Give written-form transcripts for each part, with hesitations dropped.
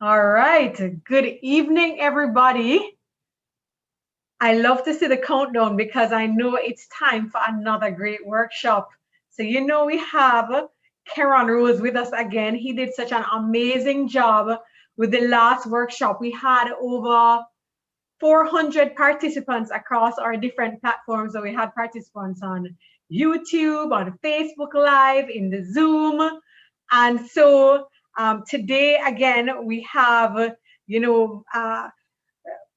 All right. Good evening, everybody. I love to see the countdown because I know it's time for another great workshop. So, we have Keron who is with us again. He did such an amazing job with the last workshop. We had over 400 participants across our different platforms. So, we had participants on YouTube, on Facebook Live, in the Zoom. And so today, again, we have, you know, uh,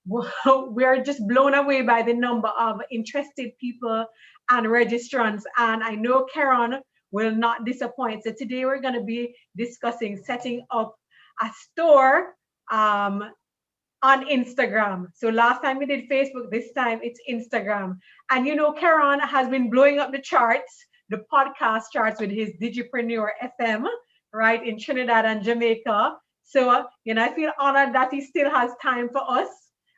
we're just blown away by the number of interested people and registrants. And I know Keron will not disappoint. So today we're going to be discussing setting up a store um, on Instagram. So last time we did Facebook, this time it's Instagram. And Keron has been blowing up the charts, the podcast charts with his Digipreneur FM, right, in Trinidad and Jamaica. So, I feel honored that he still has time for us,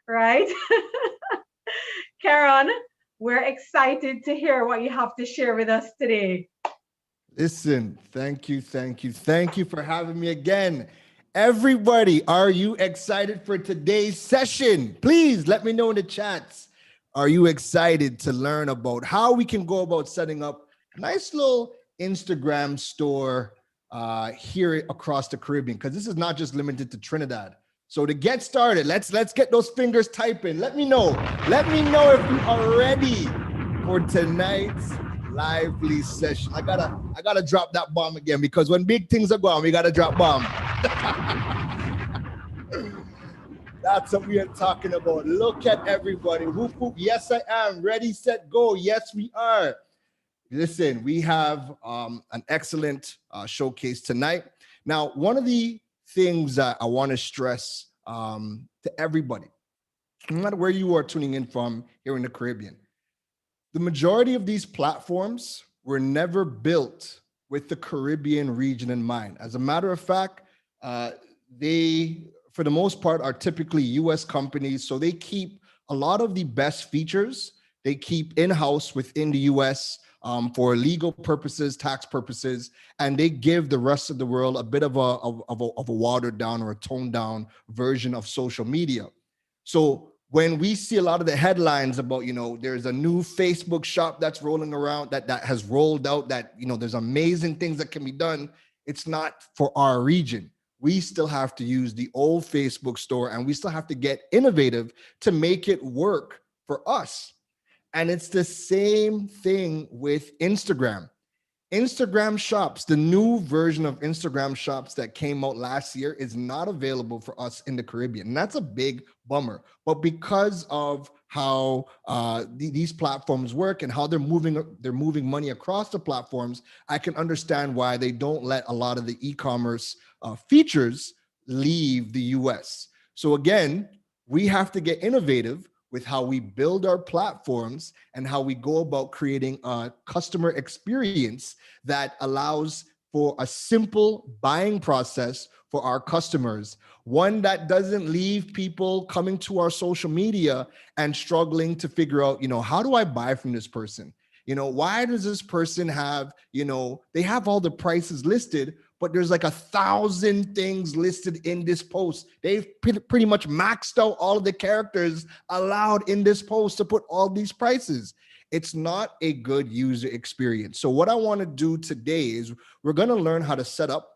right? Keron, we're excited to hear what you have to share with us today. Listen, thank you for having me again. Everybody, are you excited for today's session? Please let me know in the chats. Are you excited to learn about how we can go about setting up a nice little Instagram store here across the Caribbean? Because this is not just limited to Trinidad. So to get started, let's get those fingers typing. Let me know. Let me know if you are ready for tonight's lively session. I gotta drop that bomb again, because when big things are going, we gotta drop bomb. That's what we are talking about. Look at everybody. Whoop, whoop. Yes, I am. Ready, set, go. Yes, we are. Listen, we have an excellent showcase tonight. Now, one of the things that I want to stress to everybody, no matter where you are tuning in from here in the Caribbean, the majority of these platforms were never built with the Caribbean region in mind. As a matter of fact, they, for the most part, are typically US companies. So they keep a lot of the best features, they keep in-house within the US for legal purposes, tax purposes, and they give the rest of the world a bit of a watered down or a toned down version of social media. So when we see a lot of the headlines about, there's a new Facebook shop that's rolling around, that has rolled out, that, there's amazing things that can be done, it's not for our region. We still have to use the old Facebook store, and we still have to get innovative to make it work for us. And it's the same thing with Instagram. Instagram shops, the new version of Instagram shops that came out last year, is not available for us in the Caribbean. And that's a big bummer. But because of how these platforms work and how they're moving money across the platforms, I can understand why they don't let a lot of the e-commerce features leave the US. So again, we have to get innovative with how we build our platforms and how we go about creating a customer experience that allows for a simple buying process for our customers, one that doesn't leave people coming to our social media and struggling to figure out, how do I buy from this person? Why does this person have, they have all the prices listed, but there's like 1,000 things listed in this post. They've pretty much maxed out all of the characters allowed in this post to put all these prices. It's not a good user experience. So what I want to do today is we're going to learn how to set up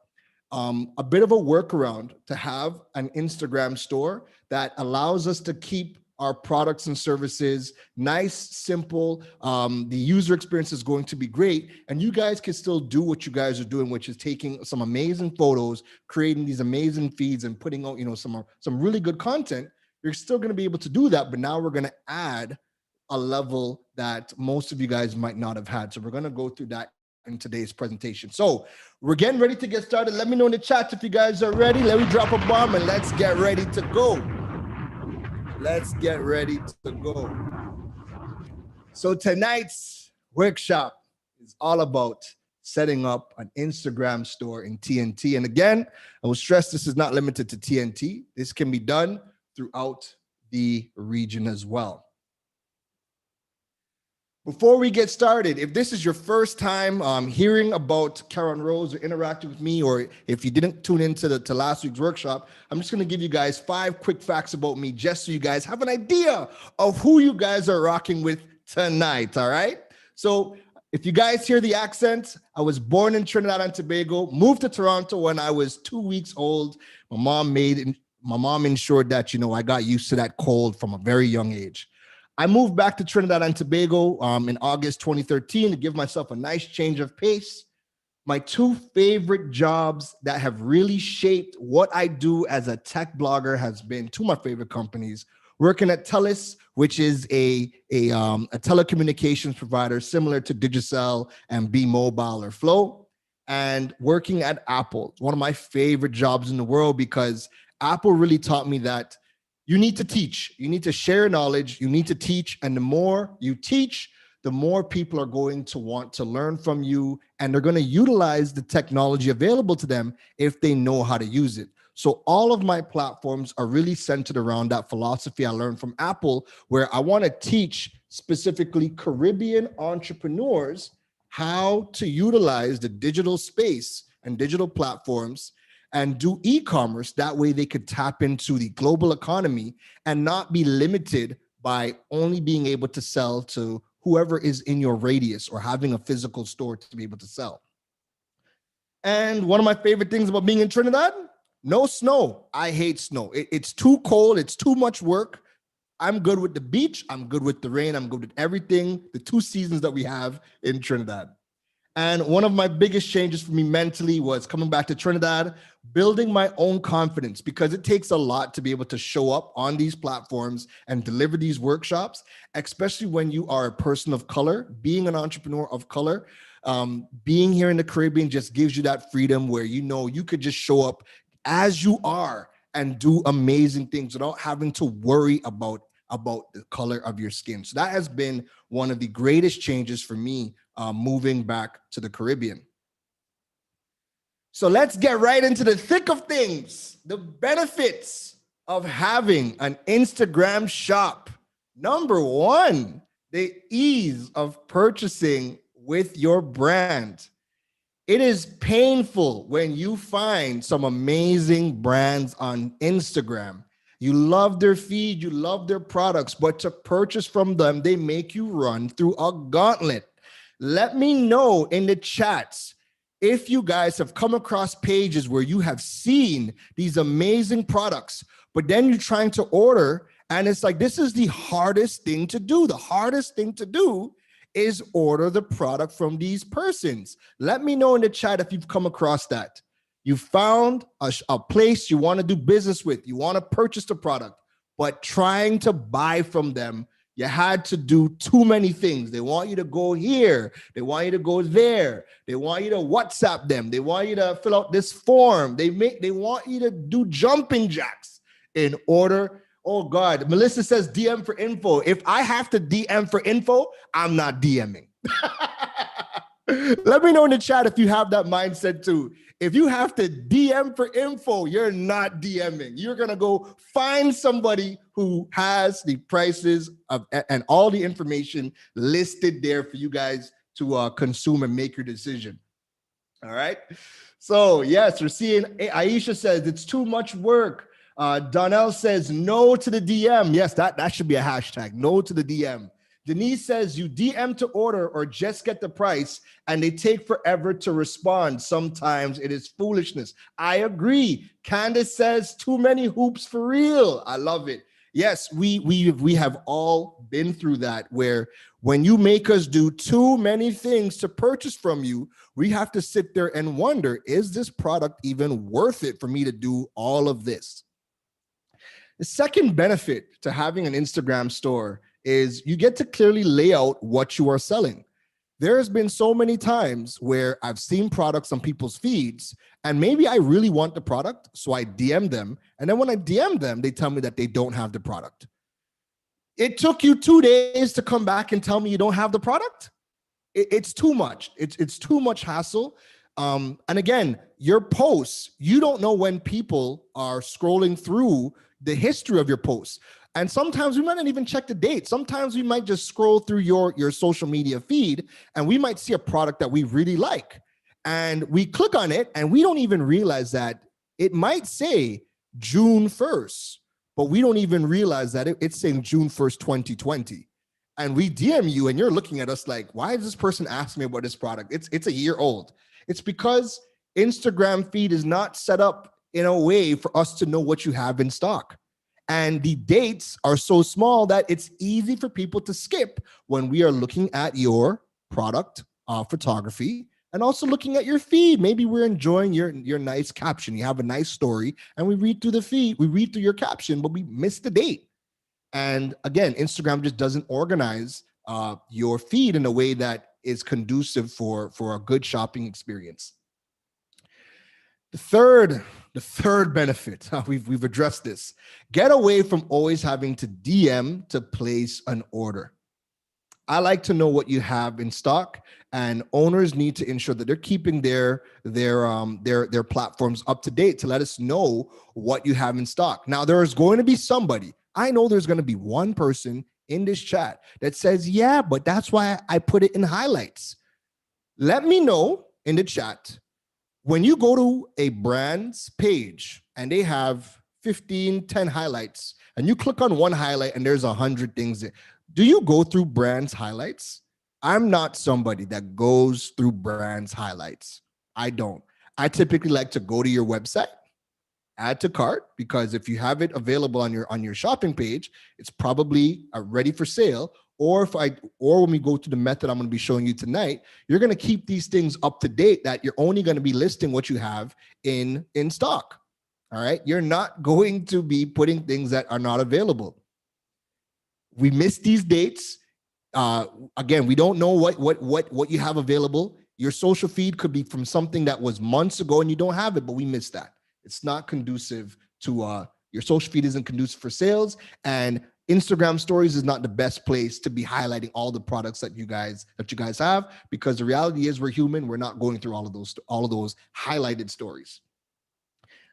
a bit of a workaround to have an Instagram store that allows us to keep our products and services nice, simple. The user experience is going to be great, and you guys can still do what you guys are doing, which is taking some amazing photos, creating these amazing feeds, and putting out, some really good content. You're still going to be able to do that, but now we're going to add a level that most of you guys might not have had. So we're going to go through that in today's presentation. So we're getting ready to get started. Let me know in the chat if you guys are ready. Let me drop a bomb and let's get ready to go. Let's get ready to go. So tonight's workshop is all about setting up an Instagram store in TNT. And again, I will stress this is not limited to TNT. This can be done throughout the region as well. Before we get started, if this is your first time hearing about Keron Rose or interacting with me, or if you didn't tune into to last week's workshop, I'm just going to give you guys 5 quick facts about me, just so you guys have an idea of who you guys are rocking with tonight. All right. So if you guys hear the accent, I was born in Trinidad and Tobago, moved to Toronto when I was 2 weeks old. My mom ensured that, I got used to that cold from a very young age. I moved back to Trinidad and Tobago in August 2013 to give myself a nice change of pace. My 2 favorite jobs that have really shaped what I do as a tech blogger has been 2 of my favorite companies. Working at TELUS, which is a telecommunications provider similar to Digicel and B-Mobile or Flow, and working at Apple, one of my favorite jobs in the world, because Apple really taught me that you need to teach, you need to share knowledge, you need to teach, and the more you teach, the more people are going to want to learn from you, and they're going to utilize the technology available to them if they know how to use it. So all of my platforms are really centered around that philosophy I learned from Apple, where I want to teach specifically Caribbean entrepreneurs how to utilize the digital space and digital platforms and do e-commerce. That way they could tap into the global economy and not be limited by only being able to sell to whoever is in your radius or having a physical store to be able to sell. And one of my favorite things about being in Trinidad, no snow. I hate snow. It's too cold. It's too much work. I'm good with the beach. I'm good with the rain. I'm good with everything, the 2 seasons that we have in Trinidad. And one of my biggest changes for me mentally was coming back to Trinidad, building my own confidence, because it takes a lot to be able to show up on these platforms and deliver these workshops, especially when you are a person of color. Being an entrepreneur of color, being here in the Caribbean just gives you that freedom where you could just show up as you are and do amazing things without having to worry about the color of your skin. So that has been one of the greatest changes for me moving back to the Caribbean. So let's get right into the thick of things. The benefits of having an Instagram shop. Number 1, the ease of purchasing with your brand. It is painful when you find some amazing brands on Instagram. You love their feed, you love their products, but to purchase from them, they make you run through a gauntlet. Let me know in the chats if you guys have come across pages where you have seen these amazing products, but then you're trying to order, and it's like, this is the hardest thing to do. The hardest thing to do is order the product from these persons. Let me know in the chat if you've come across that. You found a place you want to do business with, you want to purchase the product, but trying to buy from them, you had to do too many things. They want you to go here, they want you to go there, they want you to WhatsApp them, they want you to fill out this form, they want you to do jumping jacks in order. Oh God, Melissa says DM for info. If I have to DM for info, I'm not DMing. Let me know in the chat if you have that mindset too. If you have to DM for info, you're not DMing. You're going to go find somebody who has the prices and all the information listed there for you guys to consume and make your decision. All right. So yes, we're seeing Aisha says it's too much work. Donnell says no to the DM. Yes, that should be a hashtag. No to the DM. Denise says you DM to order or just get the price and they take forever to respond. Sometimes it is foolishness. I agree. Candace says too many hoops for real. I love it. Yes, we have all been through that, where when you make us do too many things to purchase from you, we have to sit there and wonder, is this product even worth it for me to do all of this? The second benefit to having an Instagram store is you get to clearly lay out what you are selling. There's been so many times where I've seen products on people's feeds and maybe I really want the product, so I DM them. And then when I DM them, they tell me that they don't have the product. It took you 2 days to come back and tell me you don't have the product? It's too much. It's too much hassle. And again, your posts, you don't know when people are scrolling through the history of your posts. And sometimes we might not even check the date. Sometimes we might just scroll through your social media feed and we might see a product that we really like. And we click on it and we don't even realize that it might say June 1st, but we don't even realize that it's saying June 1st, 2020. And we DM you and you're looking at us like, why is this person asking me about this product? It's a year old. It's because Instagram feed is not set up in a way for us to know what you have in stock. And the dates are so small that it's easy for people to skip when we are looking at your product photography and also looking at your feed. Maybe we're enjoying your nice caption. You have a nice story and we read through the feed, we read through your caption, but we miss the date. And again, Instagram just doesn't organize your feed in a way that is conducive for a good shopping experience. The third benefit, we've addressed this. Get away from always having to DM to place an order. I like to know what you have in stock, and owners need to ensure that they're keeping their platforms up to date to let us know what you have in stock. Now, there is going to be somebody, I know there's going to be one person in this chat that says, yeah, but that's why I put it in highlights. Let me know in the chat. When you go to a brand's page and they have 10 highlights and you click on one highlight and there's 100 things there, do you go through brands highlights? I'm not somebody that goes through brands highlights. I don't. I typically like to go to your website, add to cart, because if you have it available on your shopping page, it's probably ready for sale. Or when we go to the method I'm going to be showing you tonight, you're going to keep these things up to date, that you're only going to be listing what you have in stock. All right. You're not going to be putting things that are not available. We miss these dates. Again, we don't know what you have available. Your social feed could be from something that was months ago and you don't have it, but we miss that. It's not conducive to your social feed isn't conducive for sales, and Instagram stories is not the best place to be highlighting all the products that you guys have, because the reality is we're human. We're not going through all of those highlighted stories.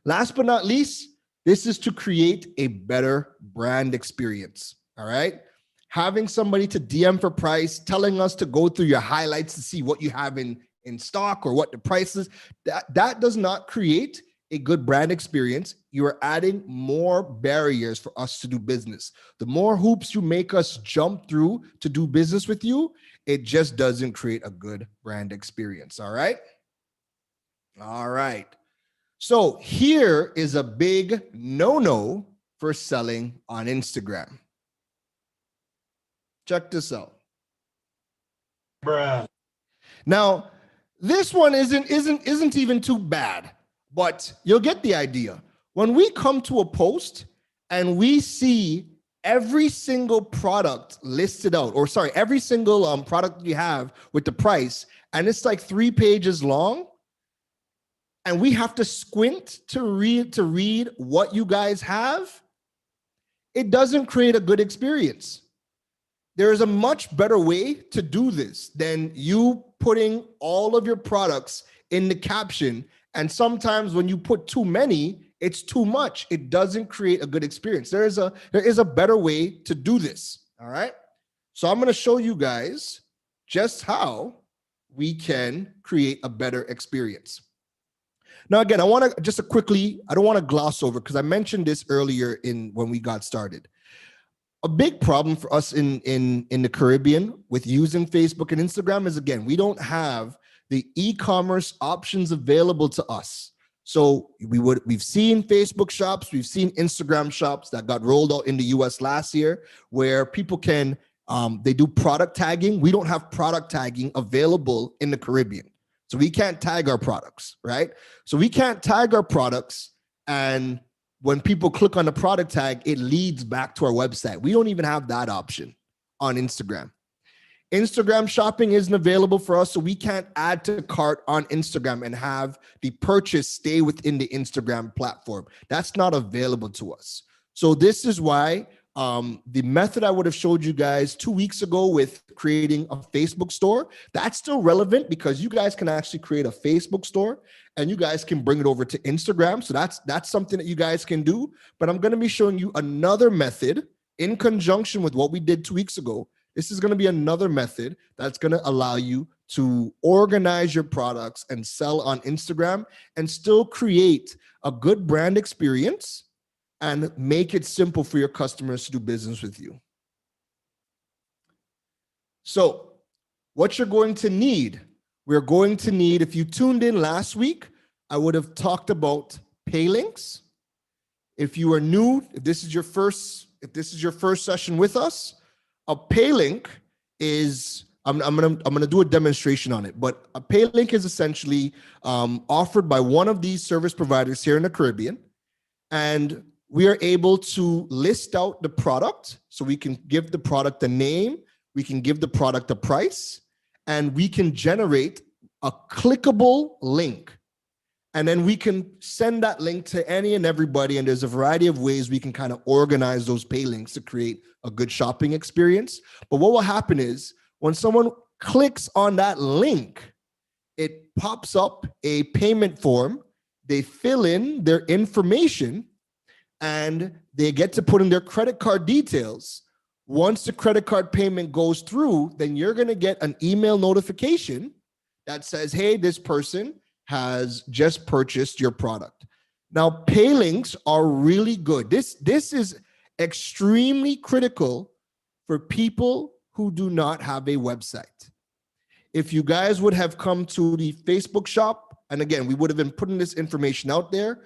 Last but not least, this is to create a better brand experience. All right. Having somebody to DM for price, telling us to go through your highlights to see what you have in stock or what the price is, that does not create a good brand experience. You are adding more barriers for us to do business. The more hoops you make us jump through to do business with you, it just doesn't create a good brand experience. All right. All right. So here is a big no-no for selling on Instagram. Check this out. Bruh. Now, this one isn't even too bad, but you'll get the idea. When we come to a post and we see every single product listed out, or sorry, every single product you have with the price, and it's like 3 pages long, and we have to squint to read what you guys have, it doesn't create a good experience. There is a much better way to do this than you putting all of your products in the caption. And sometimes when you put too many, it's too much. It doesn't create a good experience. There is a better way to do this. All right. So I'm going to show you guys just how we can create a better experience. Now, again, I want to I don't want to gloss over, because I mentioned this earlier when we got started. A big problem for us in the Caribbean with using Facebook and Instagram is, again, we don't have the e-commerce options available to us. So we've seen Facebook shops, we've seen Instagram shops that got rolled out in the US last year, where people can, they do product tagging. We don't have product tagging available in the Caribbean. So we can't tag our products, right? So we can't tag our products, and when people click on the product tag, it leads back to our website. We don't even have that option on Instagram. Instagram shopping isn't available for us, so we can't add to cart on Instagram and have the purchase stay within the Instagram platform. That's not available to us. So this is why the method I would have showed you guys 2 weeks ago with creating a Facebook store, that's still relevant, because you guys can actually create a Facebook store and you guys can bring it over to Instagram. So that's something that you guys can do. But I'm going to be showing you another method in conjunction with what we did 2 weeks ago, this is going to be another method that's going to allow you to organize your products and sell on Instagram and still create a good brand experience and make it simple for your customers to do business with you. So what you're going to need, we're going to need, if you tuned in last week, I would have talked about pay links. If you are new, if this is your first session with us, a pay link is, I'm gonna do a demonstration on it, but a pay link is essentially offered by one of these service providers here in the Caribbean, and we are able to list out the product. So we can give the product a name, we can give the product a price, and we can generate a clickable link. And then we can send that link to any and everybody. And there's a variety of ways we can kind of organize those pay links to create a good shopping experience. But what will happen is when someone clicks on that link, it pops up a payment form. They fill in their information and they get to put in their credit card details. Once the credit card payment goes through, then you're going to get an email notification that says, hey, this person has just purchased your product. Now, pay links are really good. This is extremely critical for people who do not have a website. If you guys would have come to the Facebook shop, and again, we would have been putting this information out there.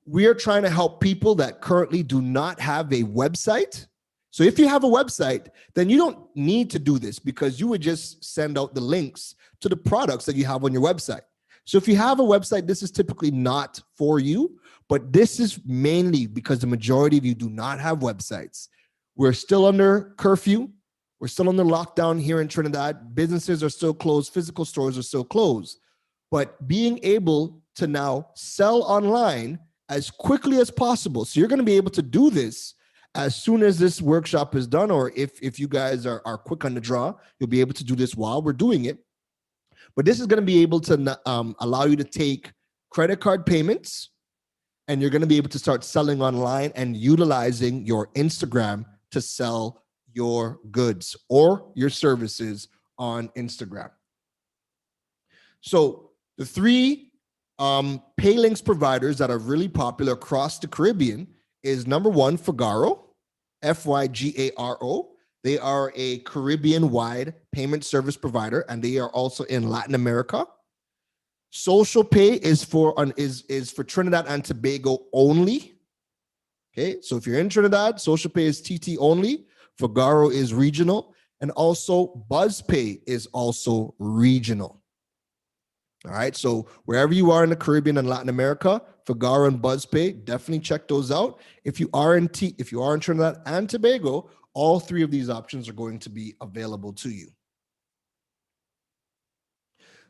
We are trying to help people that currently do not have a website. So if you have a website, then you don't need to do this because you would just send out the links to the products that you have on your website. So if you have a website, this is typically not for you, but this is mainly because the majority of you do not have websites. We're still under curfew. We're still under lockdown here in Trinidad. Businesses are still closed. Physical stores are still closed. But being able to now sell online as quickly as possible. So you're going to be able to do this as soon as this workshop is done, or if you guys are quick on the draw, you'll be able to do this while we're doing it. But this is going to be able to allow you to take credit card payments, and you're going to be able to start selling online and utilizing your Instagram to sell your goods or your services on Instagram. So the three pay links providers that are really popular across the Caribbean is number one, Figaro, Fygaro. They are a Caribbean-wide payment service provider, and they are also in Latin America. Social Pay is for Trinidad and Tobago only. Okay, so if you're in Trinidad, Social Pay is TT only. Figaro is regional, and also BuzzPay is also regional. All right, so wherever you are in the Caribbean and Latin America, Figaro and BuzzPay, definitely check those out. If you are in Trinidad and Tobago, all three of these options are going to be available to you.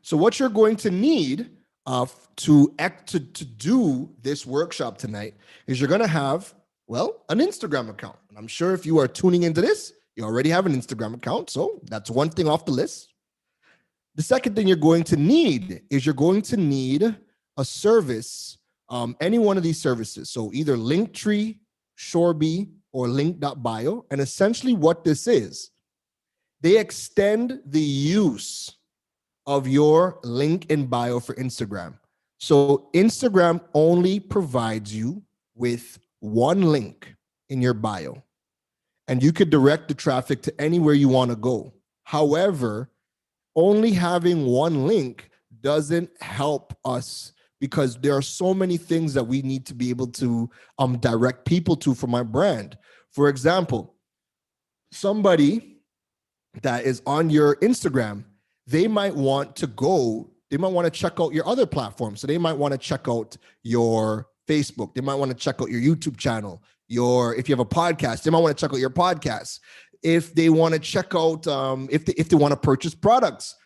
So what you're going to need to do this workshop tonight is you're going to have, well, an Instagram account. And I'm sure if you are tuning into this, you already have an Instagram account. So that's one thing off the list. The second thing you're going to need is you're going to need a service, any one of these services. So either Linktree, Shoreby, or link.bio. And essentially what this is, they extend the use of your link in bio for Instagram. So Instagram only provides you with one link in your bio, and you could direct the traffic to anywhere you want to go. However, only having one link doesn't help us because there are so many things that we need to be able to direct people to for my brand. For example, somebody that is on your Instagram, they might want to check out your other platforms. So they might want to check out your Facebook. They might want to check out your YouTube channel. If you have a podcast, they might want to check out your podcast. If they want to check out, if they want to purchase products,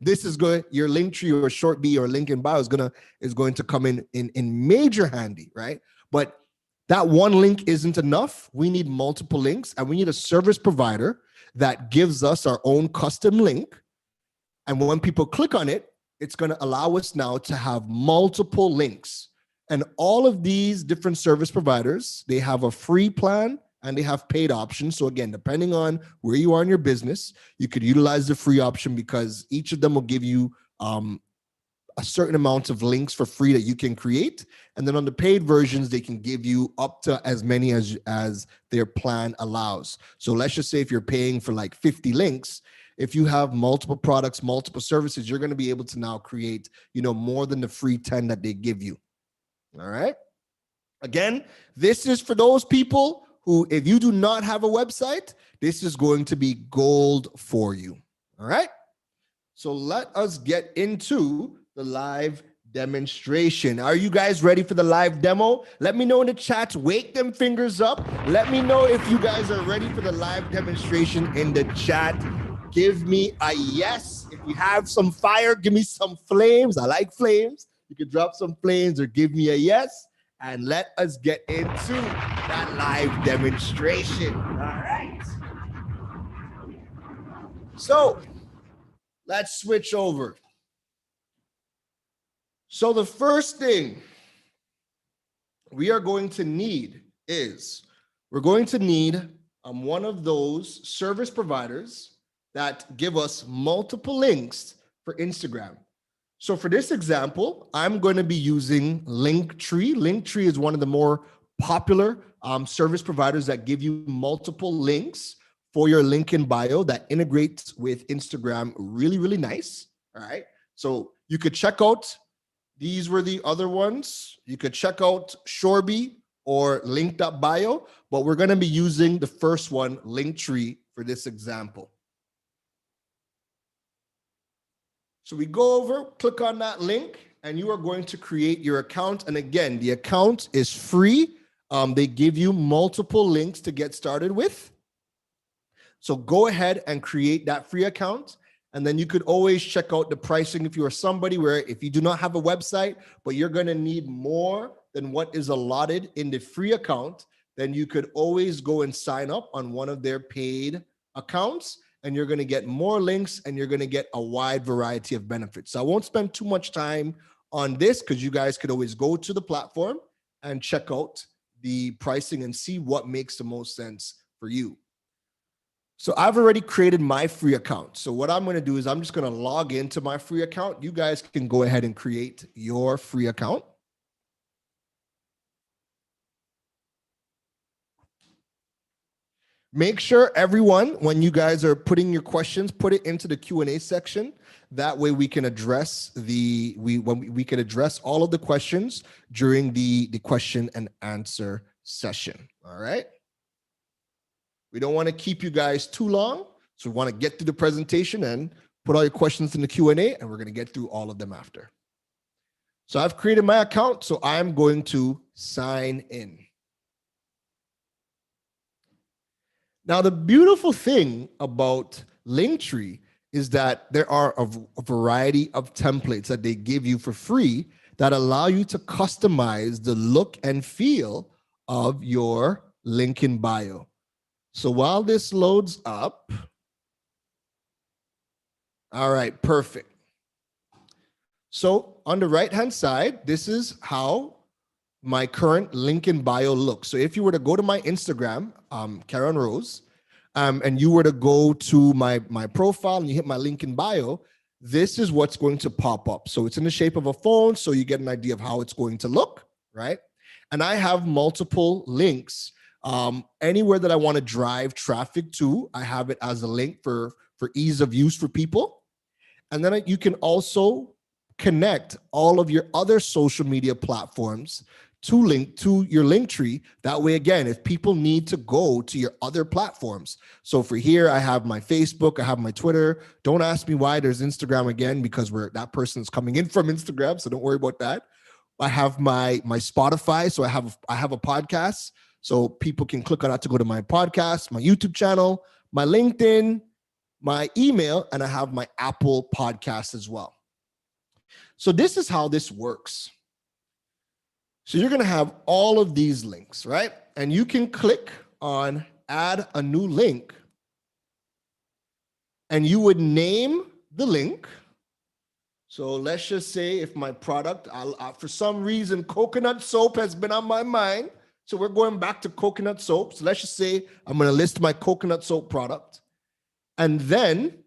this is good. Your Linktree or Shortbee or link in bio is going to come in major handy, right? But that one link isn't enough. We need multiple links, and we need a service provider that gives us our own custom link. And when people click on it, it's going to allow us now to have multiple links. And all of these different service providers, they have a free plan and they have paid options. So again, depending on where you are in your business, you could utilize the free option because each of them will give you a certain amount of links for free that you can create. And then on the paid versions, they can give you up to as many as their plan allows. So let's just say if you're paying for like 50 links, if you have multiple products, multiple services, you're going to be able to now create, more than the free 10 that they give you. All right. Again, this is for those people who, if you do not have a website, this is going to be gold for you. All right. So let us get into the live demonstration. Are you guys ready for the live demo? Let me know in the chat. Wake them fingers up. Let me know if you guys are ready for the live demonstration in the chat. Give me a yes. If you have some fire, give me some flames. I like flames. You can drop some flames or give me a yes. And let us get into that live demonstration. All right. So let's switch over. So the first thing we are going to need is we're going to need one of those service providers that give us multiple links for Instagram. So for this example, I'm going to be using Linktree. Linktree is one of the more popular service providers that give you multiple links for your link in bio that integrates with Instagram really, really nice. All right. So you could check out, these were the other ones. You could check out Shorby or link.bio, but we're going to be using the first one, Linktree, for this example. So we go over, click on that link, and you are going to create your account. And again, the account is free. They give you multiple links to get started with. So go ahead and create that free account. And then you could always check out the pricing if you are somebody where if you do not have a website, but you're going to need more than what is allotted in the free account, then you could always go and sign up on one of their paid accounts, and you're going to get more links and you're going to get a wide variety of benefits. So I won't spend too much time on this because you guys could always go to the platform and check out the pricing and see what makes the most sense for you. So I've already created my free account. So what I'm going to do is I'm just going to log into my free account. You guys can go ahead and create your free account. Make sure everyone, when you guys are putting your questions, put it into the Q&A section. That way we can address we can address all of the questions during the question and answer session. All right. We don't want to keep you guys too long. So we want to get through the presentation and put all your questions in the Q&A, and we're going to get through all of them after. So I've created my account, so I'm going to sign in. Now, the beautiful thing about Linktree is that there are a variety of templates that they give you for free that allow you to customize the look and feel of your link in bio. So while this loads up, all right, perfect. So on the right-hand side, this is how my current link in bio looks. So if you were to go to my Instagram, Keron Rose, and you were to go to my profile and you hit my link in bio, this is what's going to pop up. So it's in the shape of a phone, so you get an idea of how it's going to look, right? And I have multiple links. Anywhere that I want to drive traffic to, I have it as a link for ease of use for people. And then you can also connect all of your other social media platforms to link to your Linktree. That way, again, if people need to go to your other platforms. So for here, I have my Facebook, I have my Twitter. Don't ask me why there's Instagram again, because that person's coming in from Instagram. So don't worry about that. I have my Spotify. So I have a podcast. So people can click on that to go to my podcast, my YouTube channel, my LinkedIn, my email, and I have my Apple podcast as well. So this is how this works. So you're going to have all of these links, right? And you can click on add a new link, and you would name the link. So let's just say if my product, for some reason, coconut soap has been on my mind. So we're going back to coconut soap. So let's just say I'm going to list my coconut soap product. And then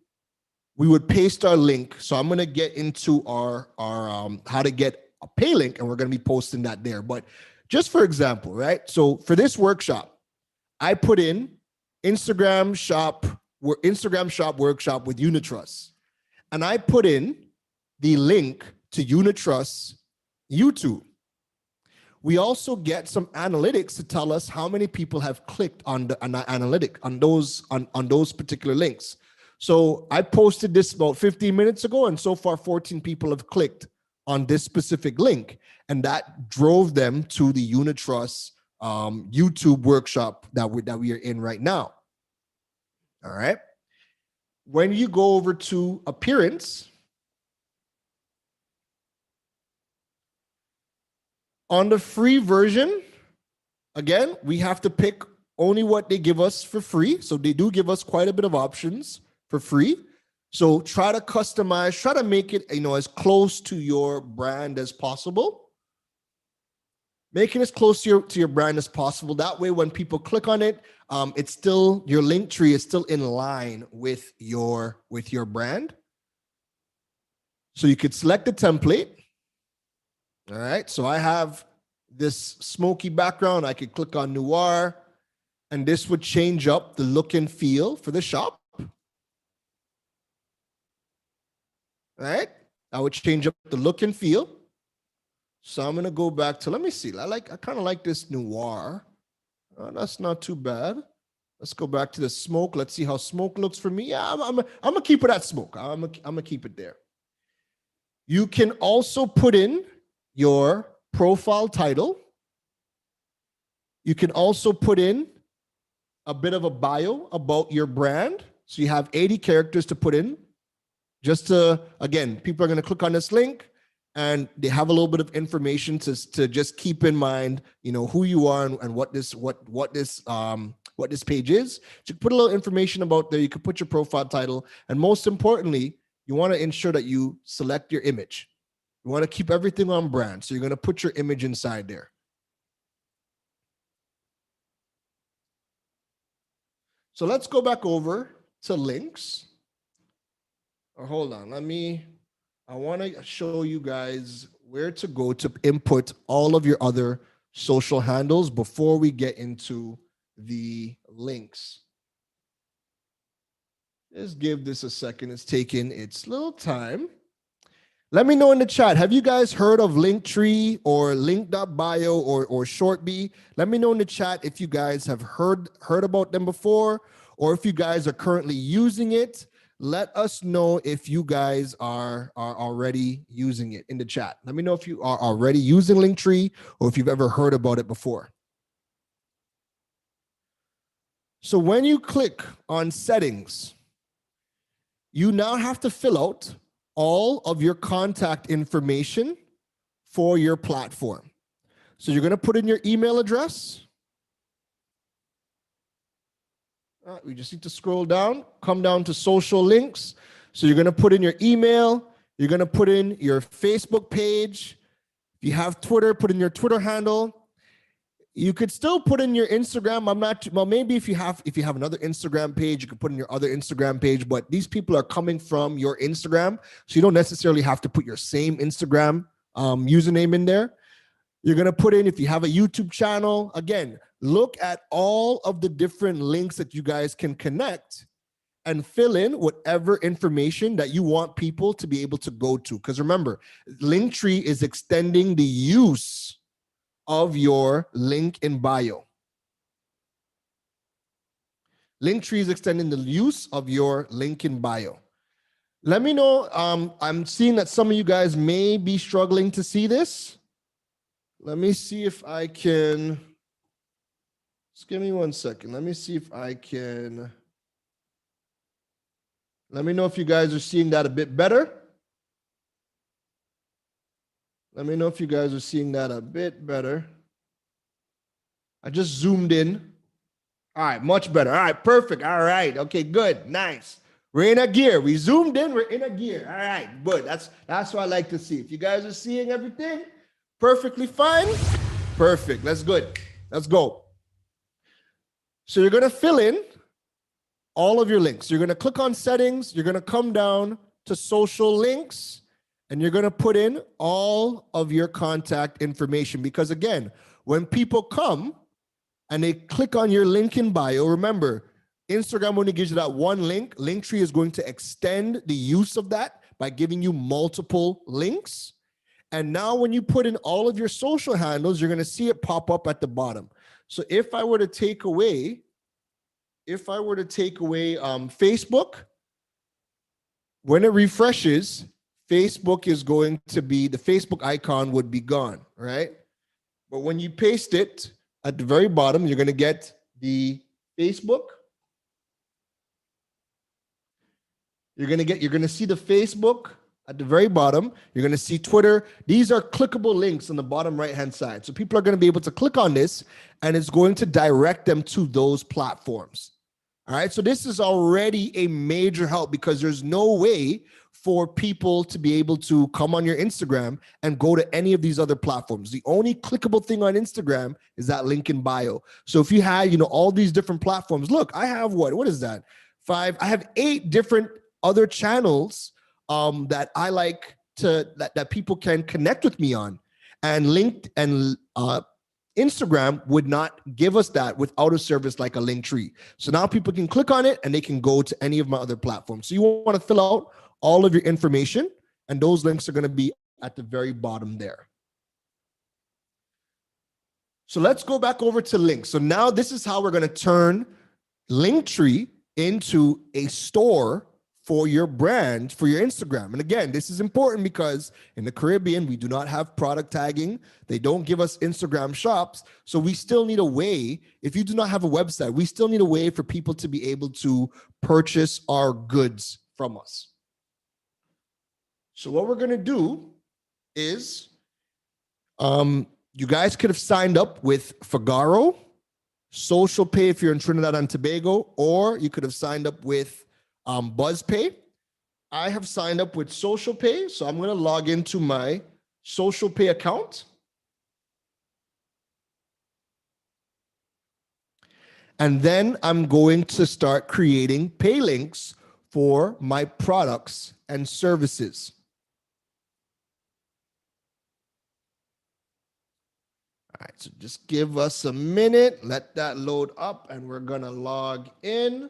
we would paste our link. So I'm going to get into our how to get a pay link, and we're going to be posting that there. But just for example, right? So for this workshop, I put in Instagram shop workshop with Unitrust. And I put in the link to Unitrust YouTube. We also get some analytics to tell us how many people have clicked on the analytic on those particular links. So I posted this about 15 minutes ago, and so far 14 people have clicked on this specific link, and that drove them to the Unitrust YouTube workshop that we are in right now. All right. When you go over to appearance, on the free version, again, we have to pick only what they give us for free. So they do give us quite a bit of options for free. So try to customize, try to make it, as close to your brand as possible. Make it as close to your brand as possible. That way, when people click on it, it's still, your link tree is still in line with your brand. So you could select the template. All right. So I have this smoky background. I could click on Noir, and this would change up the look and feel for the shop. All right. I would change up the look and feel. So I'm going to go back to, let me see. I kind of like this Noir. That's not too bad. Let's go back to the smoke. Let's see how smoke looks for me. Yeah, I'm going to keep it at smoke. I'm going to keep it there. You can also put in your profile title. You can also put in a bit of a bio about your brand. So you have 80 characters to put in. Just to, again, people are going to click on this link and they have a little bit of information to just keep in mind, who you are and what this page is. So you put a little information about there. You could put your profile title, and most importantly, you want to ensure that you select your image. You want to keep everything on brand. So you're going to put your image inside there. So let's go back over to links. Or hold on, I want to show you guys where to go to input all of your other social handles before we get into the links. Just give this a second. It's taking its little time. Let me know in the chat. Have you guys heard of Linktree or Link.bio or Shortbee? Let me know in the chat if you guys have heard about them before, or if you guys are currently using it. Let us know if you guys are already using it in the chat. Let me know if you are already using Linktree or if you've ever heard about it before. So when you click on settings, you now have to fill out all of your contact information for your platform. So you're going to put in your email address. We just need to scroll down, come down to social links. So you're going to put in your email. You're going to put in your Facebook page. If you have Twitter, put in your Twitter handle. You could still put in your Instagram. Well, maybe if you have another Instagram page, you could put in your other Instagram page, but these people are coming from your Instagram. So you don't necessarily have to put your same Instagram username in there. You're going to put in, if you have a YouTube channel, again, look at all of the different links that you guys can connect and fill in whatever information that you want people to be able to go to. Because remember, Linktree is extending the use of your link in bio. Linktree is extending the use of your link in bio. Let me know. I'm seeing that some of you guys may be struggling to see this. Let me see if I can. Just give me 1 second. Let me see if I can. Let me know if you guys are seeing that a bit better. Let me know if you guys are seeing that a bit better. I just zoomed in. All right, much better. All right, perfect. All right. Okay, good. Nice. We're in a gear. We zoomed in. We're in a gear. All right, good. That's what I like to see. If you guys are seeing everything perfectly fine, perfect. That's good. let's go. So you're going to fill in all of your links. You're going to click on settings. You're going to come down to social links, and you're going to put in all of your contact information. Because again, when people come and they click on your link in bio, remember, Instagram only gives you that one link. Linktree is going to extend the use of that by giving you multiple links. And now when you put in all of your social handles, you're going to see it pop up at the bottom. So if I were to take away Facebook, when it refreshes, Facebook is going to be, the Facebook icon would be gone, right? But when you paste it at the very bottom, you're going to get the Facebook. You're going to see the Facebook at the very bottom. You're going to see Twitter. These are clickable links on the bottom right-hand side. So people are going to be able to click on this, and it's going to direct them to those platforms. All right. So this is already a major help, because there's no way for people to be able to come on your Instagram and go to any of these other platforms. The only clickable thing on Instagram is that link in bio. So if you had, all these different platforms, look, I have what is that? I have 8 different other channels that I like that people can connect with me on, and Instagram would not give us that without a service like a Linktree. So now people can click on it and they can go to any of my other platforms. So you want to fill out all of your information, and those links are going to be at the very bottom there. So let's go back over to links. So now this is how we're going to turn Linktree into a store for your brand, for your Instagram. And again, this is important because in the Caribbean, we do not have product tagging. They don't give us Instagram shops. So we still need a way, if you do not have a website, we still need a way for people to be able to purchase our goods from us. So what we're gonna do is, you guys could have signed up with Figaro, Social Pay if you're in Trinidad and Tobago, or you could have signed up with BuzzPay. I have signed up with Social Pay, so I'm going to log into my Social Pay account. And then I'm going to start creating pay links for my products and services. All right, so just give us a minute, let that load up, and we're going to log in.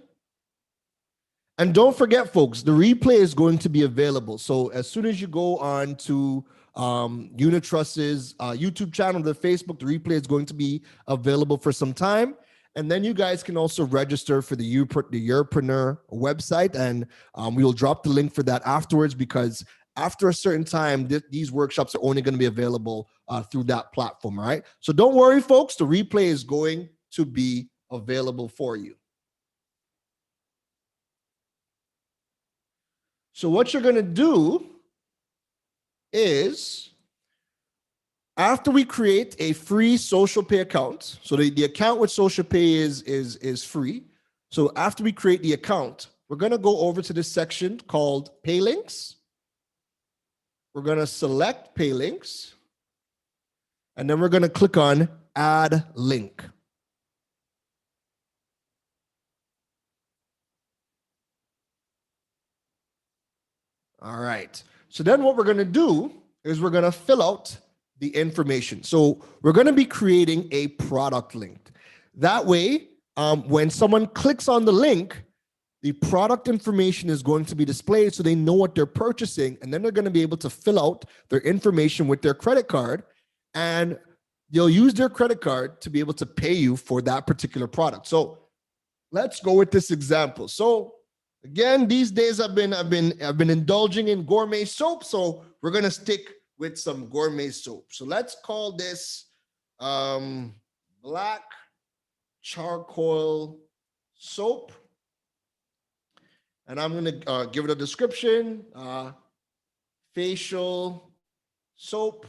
And don't forget, folks, the replay is going to be available. So as soon as you go on to Unitrust's YouTube channel, the Facebook, the replay is going to be available for some time. And then you guys can also register for the Urpreneur website. And we will drop the link for that afterwards, because after a certain time, these workshops are only going to be available through that platform. All right. So don't worry, folks. The replay is going to be available for you. So what you're going to do is, after we create a free Social Pay account, so the account with Social Pay is free. So after we create the account, we're going to go over to this section called Pay Links. We're going to select Pay Links, and then we're going to click on Add Link. All right. So then what we're going to do is we're going to fill out the information. So we're going to be creating a product link. That way, when someone clicks on the link, the product information is going to be displayed so they know what they're purchasing, and then they're going to be able to fill out their information with their credit card, and they'll use their credit card to be able to pay you for that particular product. So let's go with this example. So again, these days I've been indulging in gourmet soap, so we're gonna stick with some gourmet soap. So let's call this black charcoal soap, and I'm gonna give it a description: facial soap.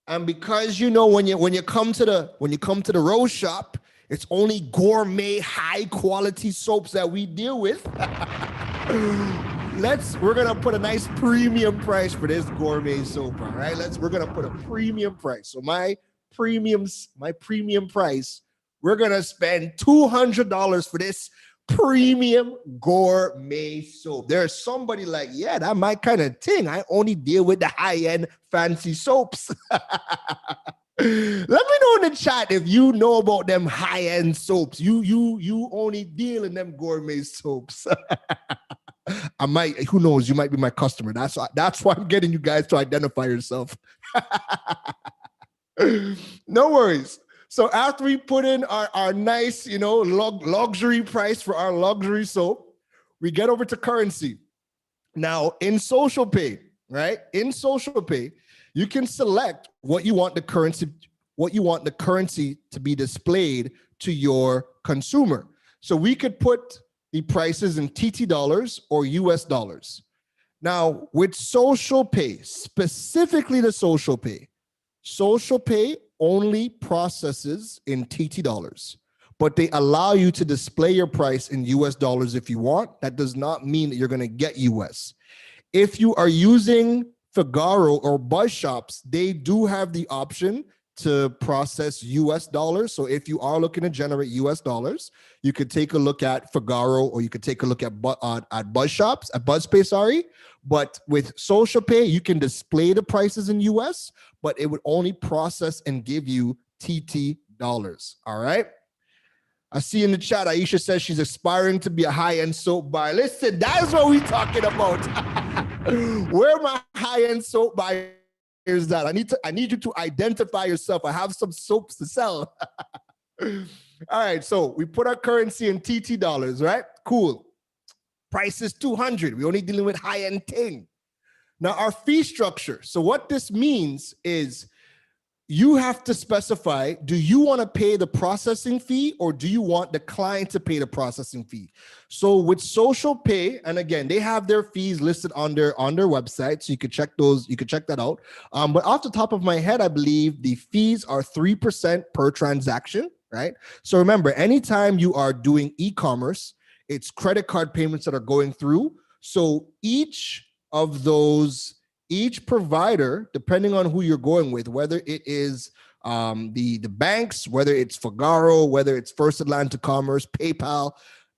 And because when you come to the rose shop, it's only gourmet, high quality soaps that we deal with. We're gonna put a nice premium price for this gourmet soap, all right? We're gonna put a premium price. So my premium price, we're going to spend $200 for this premium gourmet soap. There's somebody like, yeah, that my kind of thing. I only deal with the high-end fancy soaps. Let me know in the chat if you know about them high-end soaps. You only deal in them gourmet soaps. I might, who knows, you might be my customer. That's why I'm getting you guys to identify yourself. No worries. So after we put in our nice, luxury price for our luxury soap, we get over to currency. Now in social pay, right? In social pay, you can select what you want the currency to be displayed to your consumer. So we could put the prices in TT dollars or US dollars. Now with social pay, specifically the social pay only processes in TT dollars, but they allow you to display your price in US dollars if you want. That does not mean that you're going to get US. If you are using Figaro or Buzz Shops, they do have the option to process US dollars. So if you are looking to generate US dollars, you could take a look at Figaro or you could take a look at Buzz Shops, at BuzzPay, sorry. But with social pay, you can display the prices in US, but it would only process and give you TT dollars. All right. I see in the chat, Aisha says she's aspiring to be a high-end soap buyer. Listen, that is what we're talking about. Where are my high-end soap buyers at? I need you to identify yourself. I have some soaps to sell. All right, so we put our currency in TT dollars, right? Cool. Price is 200. We're only dealing with high-end thing. Now our fee structure. So what this means is you have to specify, do you want to pay the processing fee or do you want the client to pay the processing fee? So with social pay, and again, they have their fees listed on their website, so you could check those, you could check that out. But off the top of my head, I believe the fees are 3% per transaction, right? So remember, anytime you are doing e-commerce, it's credit card payments that are going through. So each provider, depending on who you're going with, whether it is the banks, whether it's Figaro, whether it's First Atlantic Commerce, PayPal,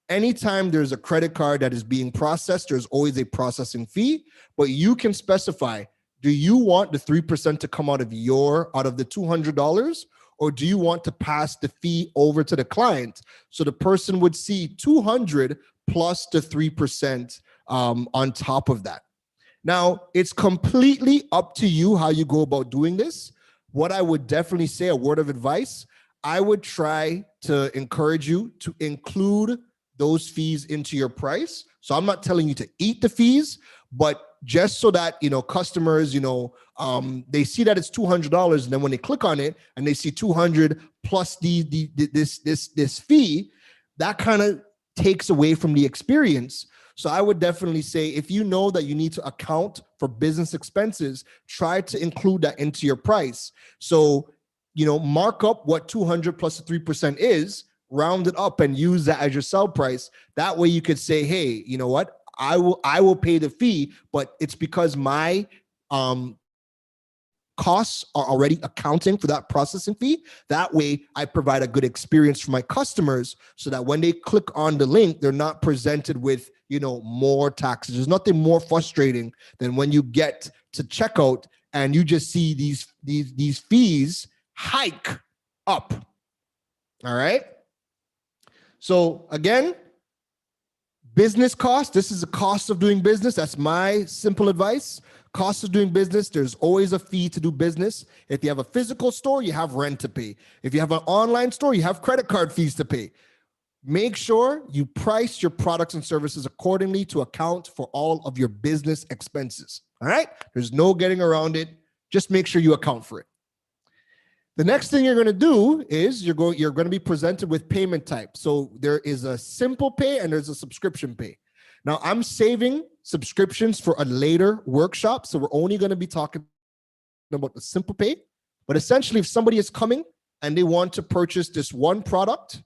anytime there's a credit card that is being processed, there's always a processing fee, but you can specify, do you want the 3% to come out of the $200, or do you want to pass the fee over to the client? So the person would see 200 plus the 3% on top of that. Now, it's completely up to you how you go about doing this. What I would definitely say, a word of advice, I would try to encourage you to include those fees into your price. So I'm not telling you to eat the fees, but just so that, customers, they see that it's $200, and then when they click on it and they see 200 plus this fee, that kind of takes away from the experience. So I would definitely say, if you know that you need to account for business expenses, try to include that into your price. So, mark up what 200 plus the 3% is, round it up and use that as your sell price. That way you could say, hey, you know what? I will pay the fee, but it's because my costs are already accounting for that processing fee. That way I provide a good experience for my customers so that when they click on the link, they're not presented with, more taxes. There's nothing more frustrating than when you get to checkout and you just see these fees hike up. All right. So again, business cost, this is a cost of doing business. That's my simple advice. Cost of doing business, there's always a fee to do business. If you have a physical store, you have rent to pay. If you have an online store, you have credit card fees to pay. Make sure you price your products and services accordingly to account for all of your business expenses. All right? There's no getting around it. Just make sure you account for it. The next thing you're going to do is you're going to be presented with payment type. So there is a simple pay and there's a subscription pay. Now I'm saving subscriptions for a later workshop. So we're only going to be talking about the simple pay. But essentially, if somebody is coming and they want to purchase this one product,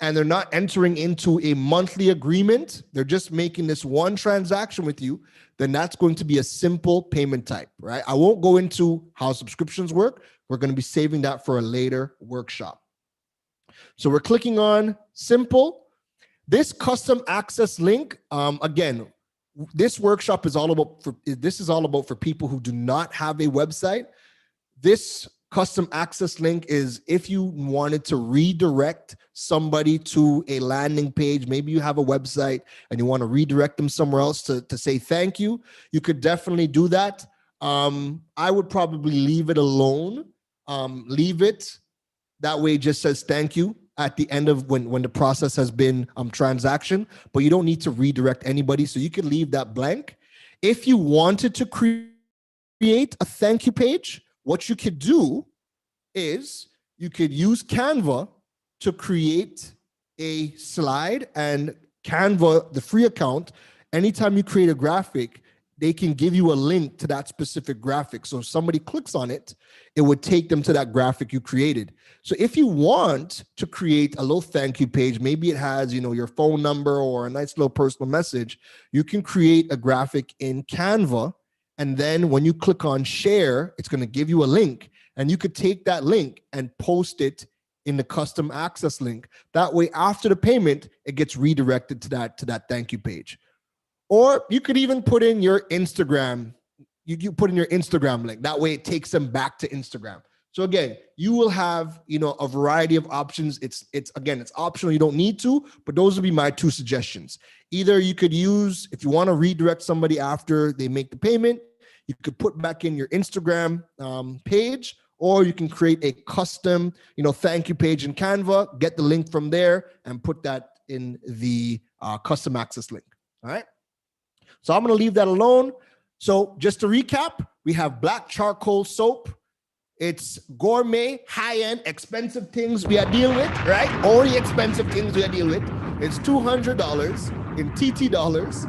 and they're not entering into a monthly agreement, they're just making this one transaction with you, then that's going to be a simple payment type, right? I won't go into how subscriptions work. We're going to be saving that for a later workshop. So we're clicking on simple. This custom access link, again, this workshop is all about for people who do not have a website. This custom access link is if you wanted to redirect somebody to a landing page. Maybe you have a website and you want to redirect them somewhere else to say thank you. You could definitely do that. I would probably leave it alone. Leave it. That way it just says thank you at the end of when the process has been transaction, but you don't need to redirect anybody. So you could leave that blank. If you wanted to create a thank you page, what you could do is you could use Canva to create a slide, and Canva, the free account, anytime you create a graphic, they can give you a link to that specific graphic. So if somebody clicks on it, it would take them to that graphic you created. So if you want to create a little thank you page, maybe it has, your phone number or a nice little personal message, you can create a graphic in Canva. And then when you click on share, it's going to give you a link, and you could take that link and post it in the custom access link. That way, after the payment, it gets redirected to that thank you page. Or you could even put in your Instagram. You put in your Instagram link. That way, it takes them back to Instagram. So again, you will have a variety of options. It's optional. You don't need to, but those would be my two suggestions. Either you could use, if you want to redirect somebody after they make the payment, you could put back in your Instagram page, or you can create a custom, thank you page in Canva, get the link from there and put that in the custom access link. All right. So I'm going to leave that alone. So just to recap, we have black charcoal soap. It's gourmet, high-end, expensive things we are dealing with, right? Only expensive things we are dealing with. It's $200 in TT dollars.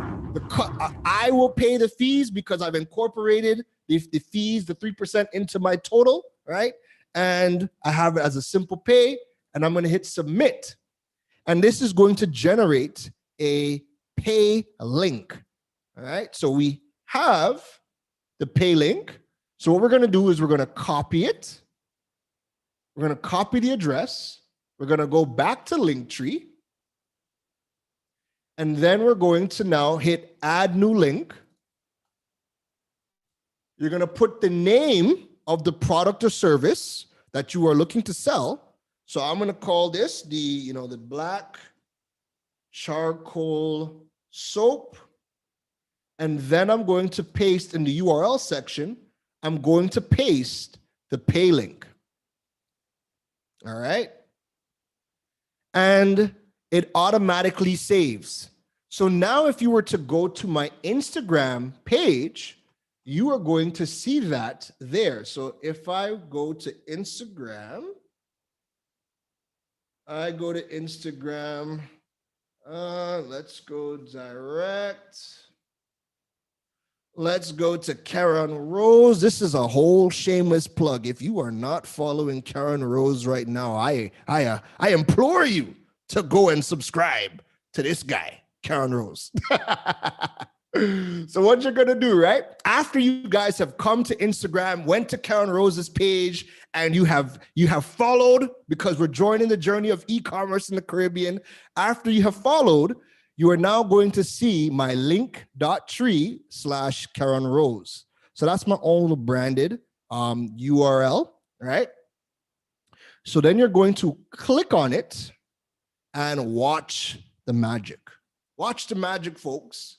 I will pay the fees because I've incorporated the fees, the 3% into my total, right? And I have it as a simple pay, and I'm going to hit submit. And this is going to generate a pay link, all right? So we have the pay link. So what we're going to do is we're going to copy it. We're going to copy the address. We're going to go back to Linktree. And then we're going to now hit add new link. You're going to put the name of the product or service that you are looking to sell. So I'm going to call this the black charcoal soap. And then I'm going to paste in the URL section, I'm going to paste the pay link. All right. And it automatically saves. So now if you were to go to my Instagram page, you are going to see that there. So if I go to Instagram, let's go direct. Let's go to Keron Rose. This is a whole shameless plug. If you are not following Keron Rose right now, I implore you to go and subscribe to this guy, Keron Rose. So what you're gonna do, right? After you guys have come to Instagram, went to Keron Rose's page, and you have followed, because we're joining the journey of e-commerce in the Caribbean. After you have followed, you are now going to see my link.tree/Keron Rose. So that's my own branded URL, right? So then you're going to click on it and watch the magic. Watch the magic, folks.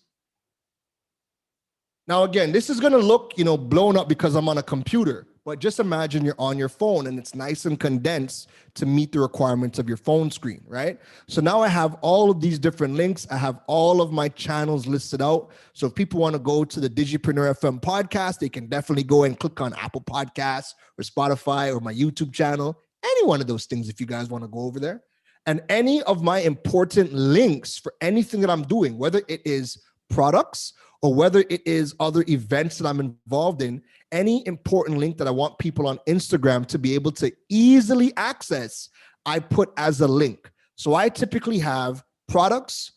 Now, again, this is going to look, blown up because I'm on a computer, but just imagine you're on your phone and it's nice and condensed to meet the requirements of your phone screen, right? So now I have all of these different links. I have all of my channels listed out. So if people want to go to the Urpreneur FM podcast, they can definitely go and click on Apple Podcasts or Spotify or my YouTube channel, any one of those things if you guys want to go over there. And any of my important links for anything that I'm doing, whether it is products or whether it is other events that I'm involved in, any important link that I want people on Instagram to be able to easily access, I put as a link. So I typically have products,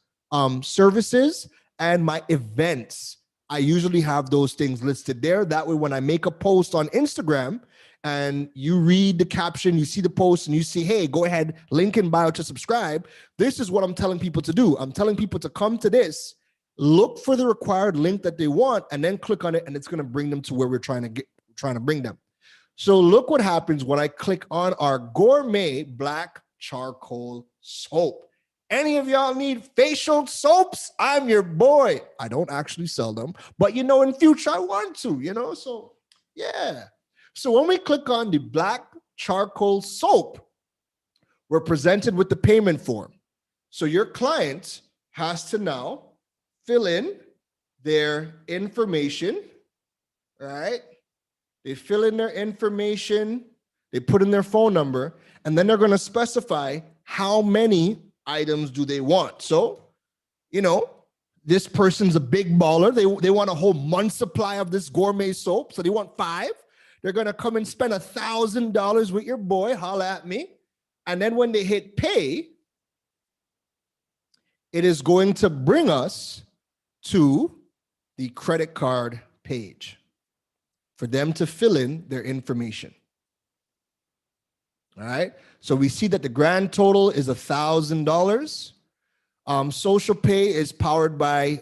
services, and my events. I usually have those things listed there. That way, when I make a post on Instagram and you read the caption, you see the post and you see, hey, go ahead, link in bio to subscribe. This is what I'm telling people to do. I'm telling people to come to this, look for the required link that they want, and then click on it, and it's going to bring them to where we're trying to bring them. So look what happens when I click on our gourmet black charcoal soap. Any of y'all need facial soaps? I'm your boy. I don't actually sell them, but in future I want to, so yeah. So when we click on the black charcoal soap, we're presented with the payment form. So your client has to now fill in their information, right? They fill in their information, they put in their phone number, and then they're going to specify how many items do they want. So, this person's a big baller. They want a whole month's supply of this gourmet soap. So they want 5. They're going to come and spend $1,000 with your boy. Holla at me. And then when they hit pay, it is going to bring us to the credit card page for them to fill in their information. All right. So we see that the grand total is $1,000. Social Pay is powered by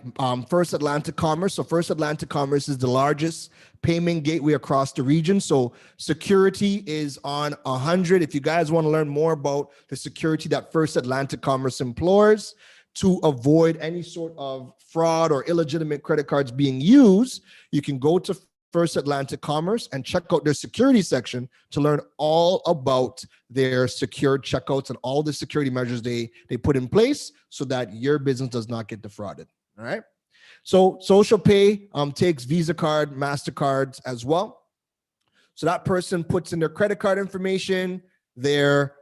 First Atlantic Commerce. So First Atlantic Commerce is the largest payment gateway across the region. So security is on 100. If you guys want to learn more about the security that First Atlantic Commerce employs to avoid any sort of fraud or illegitimate credit cards being used, you can go to First Atlantic Commerce and check out their security section to learn all about their secured checkouts and all the security measures they put in place so that your business does not get defrauded. All right. So Social Pay takes Visa card, MasterCards as well. So that person puts in their credit card information, their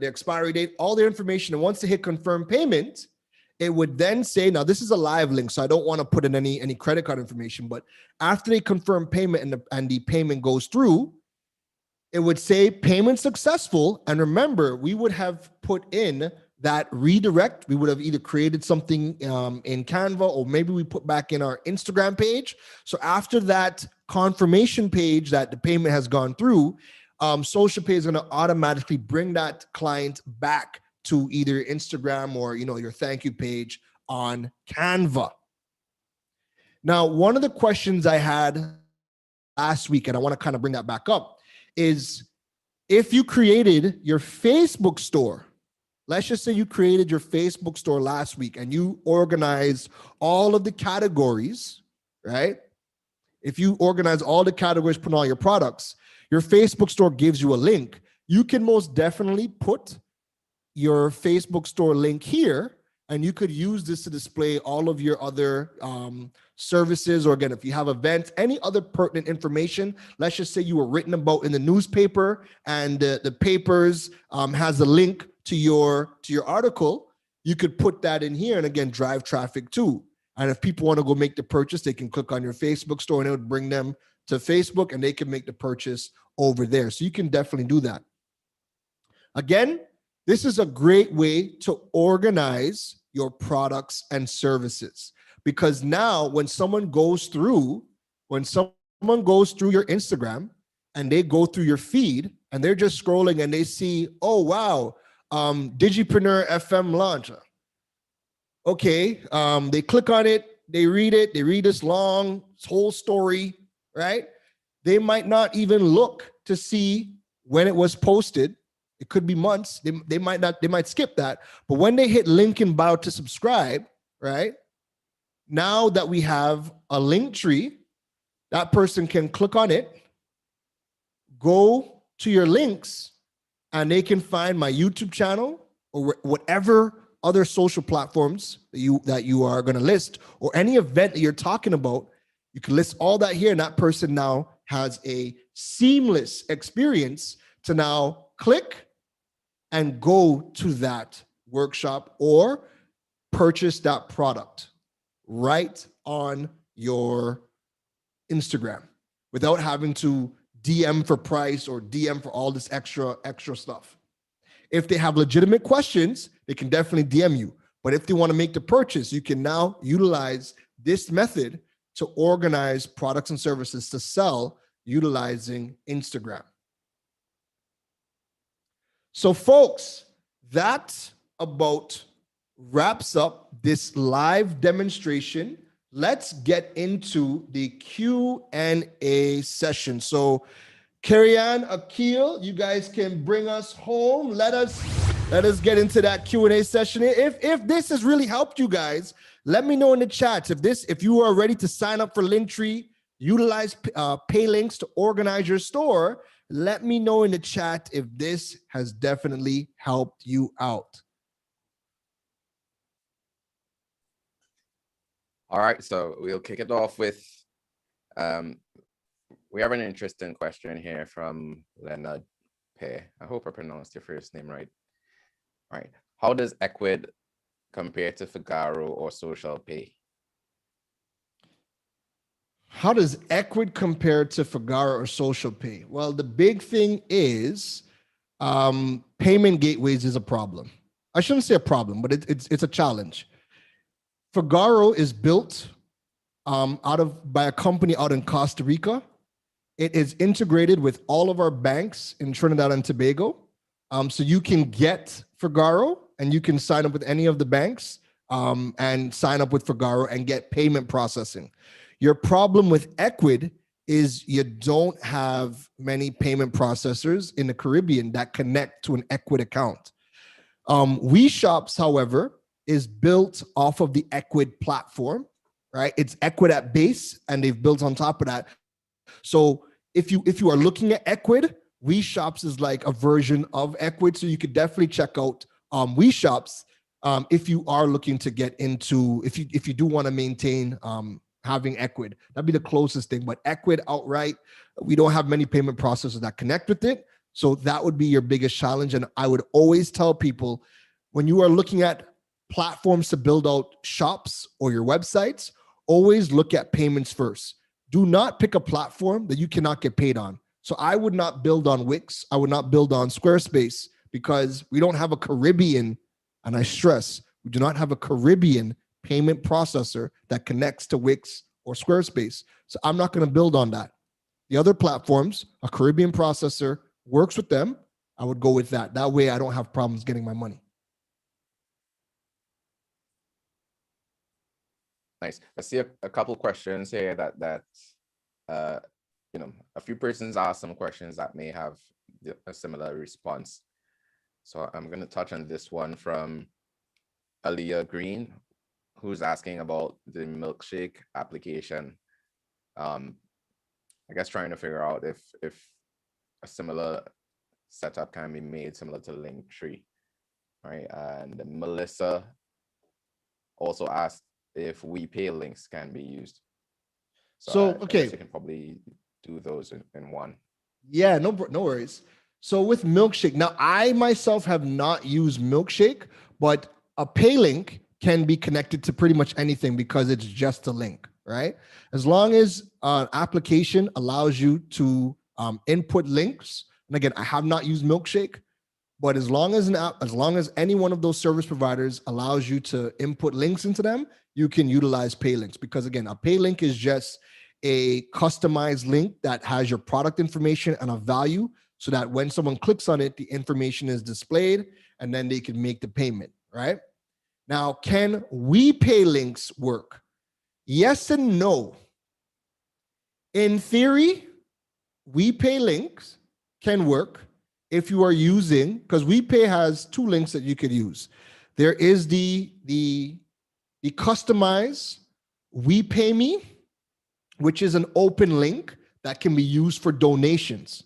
expiry date, all their information. And once they hit confirm payment, it would then say, now this is a live link, so I don't want to put in any credit card information, but after they confirm payment and the payment goes through, it would say payment successful. And remember, we would have put in that redirect. We would have either created something in Canva, or maybe we put back in our Instagram page. So after that confirmation page that the payment has gone through, Social Pay is going to automatically bring that client back to either Instagram or your thank you page on Canva. Now, one of the questions I had last week, and I want to kind of bring that back up, is if you created your Facebook store, let's just say you created your Facebook store last week and you organized all of the categories, right? If you organize all the categories, put all your products, your Facebook store gives you a link. You can most definitely put your Facebook store link here, and you could use this to display all of your other services, or again, if you have events, any other pertinent information. Let's just say you were written about in the newspaper and the papers has a link to your article. You could put that in here and again, drive traffic too. And if people want to go make the purchase, they can click on your Facebook store and it would bring them to Facebook and they can make the purchase over there. So you can definitely do that. Again, this is a great way to organize your products and services, because now when someone goes through your Instagram and they go through your feed and they're just scrolling and they see, oh, wow, Digipreneur FM launch. Okay, they click on it, they read this long whole story, right? They might not even look to see when it was posted. It could be months. They might skip that. But when they hit link in bio to subscribe, right? Now that we have a link tree, that person can click on it, go to your links, and they can find my YouTube channel or whatever other social platforms that you are going to list, or any event that you're talking about. You can list all that here, and that person now has a seamless experience to now click and go to that workshop or purchase that product right on your Instagram without having to DM for price or DM for all this extra stuff. If they have legitimate questions, they can definitely DM you. But if they want to make the purchase, you can now utilize this method to organize products and services to sell utilizing Instagram. So folks, that about wraps up this live demonstration. Let's get into the Q&A session. So Keron, Akil, you guys can bring us home. Let us get into that Q&A session. If this has really helped you guys, let me know in the chat. If you are ready to sign up for Linktree, utilize pay links to organize your store, let me know in the chat if this has definitely helped you out. All right, so we'll kick it off with, we have an interesting question here from Leonard Pay. I hope I pronounced your first name right. All right, how does Equid compare to Figaro or Social Pay? How does Equid compare to Figaro or Social Pay? Well, the big thing is payment gateways is a problem. I shouldn't say a problem, but it's a challenge. Figaro is built by a company out in Costa Rica. It is integrated with all of our banks in Trinidad and Tobago. So you can get Figaro and you can sign up with any of the banks and sign up with Figaro and get payment processing. Your problem with Equid is you don't have many payment processors in the Caribbean that connect to an Equid account. WeShops, however, is built off of the Equid platform, right? It's Equid at base, and they've built on top of that. So if you are looking at Equid, WeShops is like a version of Equid. So you could definitely check out WeShops if you are looking to get into, if you do want to maintain having Equid. That'd be the closest thing. But Equid outright, we don't have many payment processors that connect with it. So that would be your biggest challenge. And I would always tell people, when you are looking at platforms to build out shops or your websites, always look at payments first. Do not pick a platform that you cannot get paid on. So I would not build on Wix. I would not build on Squarespace because we don't have a Caribbean, and I stress, we do not have a Caribbean payment processor that connects to Wix or Squarespace. So I'm not going to build on that. The other platforms, a Caribbean processor works with them. I would go with that. That way I don't have problems getting my money. Nice. I see a couple questions here that you know, a few persons asked some questions that may have a similar response. So I'm going to touch on this one from Aaliyah Green, who's asking about the milkshake application. I guess trying to figure out if a similar setup can be made similar to Linktree, right? And Melissa also asked if WePay links can be used. So okay, you can probably do those in one. Yeah, no worries. So with Milkshake, now I myself have not used Milkshake, but a pay link can be connected to pretty much anything because it's just a link, right? As long as an application allows you to input links, and again, I have not used Milkshake, but as long as any one of those service providers allows you to input links into them, you can utilize pay links, because again, a pay link is just a customized link that has your product information and a value, so that when someone clicks on it, the information is displayed and then they can make the payment, right? Now, can WePay links work? Yes and no. In theory, WePay links can work if you are using, because WePay has two links that you could use. There is the customized WePay Me, which is an open link that can be used for donations.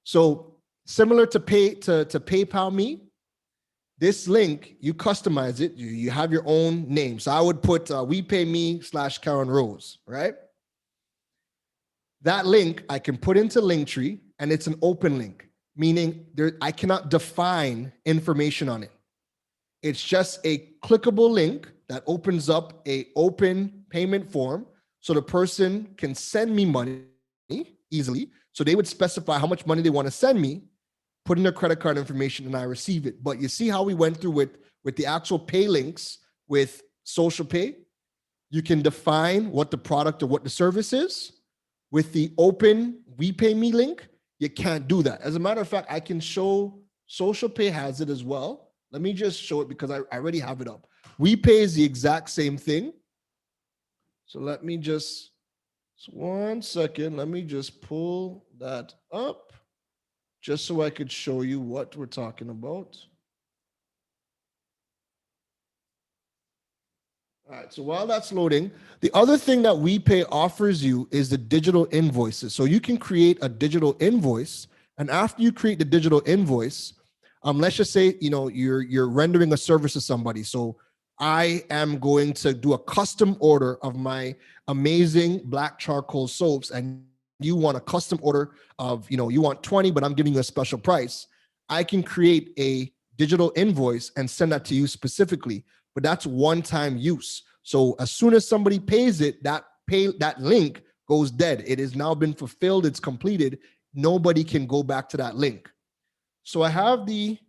So similar to PayPal Me, this link, you customize it, you have your own name. So I would put WePayMe/Keron Rose, right? That link I can put into Linktree, and it's an open link, meaning I cannot define information on it. It's just a clickable link that opens up an open payment form, so the person can send me money easily. So they would specify how much money they want to send me, put in their credit card information, and I receive it. But you see how we went through with the actual pay links with social pay? You can define what the product or what the service is. With the open We Pay Me link, you can't do that. As a matter of fact, I can show social pay has it as well. Let me just show it because I already have it up. We Pay is the exact same thing. So let me just 1 second. Let me just pull that up just so I could show you what we're talking about. All right, so while that's loading, the other thing that We Pay offers you is the digital invoices. So you can create a digital invoice, and after you create the digital invoice, let's just say you're rendering a service to somebody. So I am going to do a custom order of my amazing black charcoal soaps, and you want a custom order of, you want 20, but I'm giving you a special price. I can create a digital invoice and send that to you specifically, but that's one-time use. So as soon as somebody pays it, that link goes dead. It has now been fulfilled. It's completed. Nobody can go back to that link. So I have the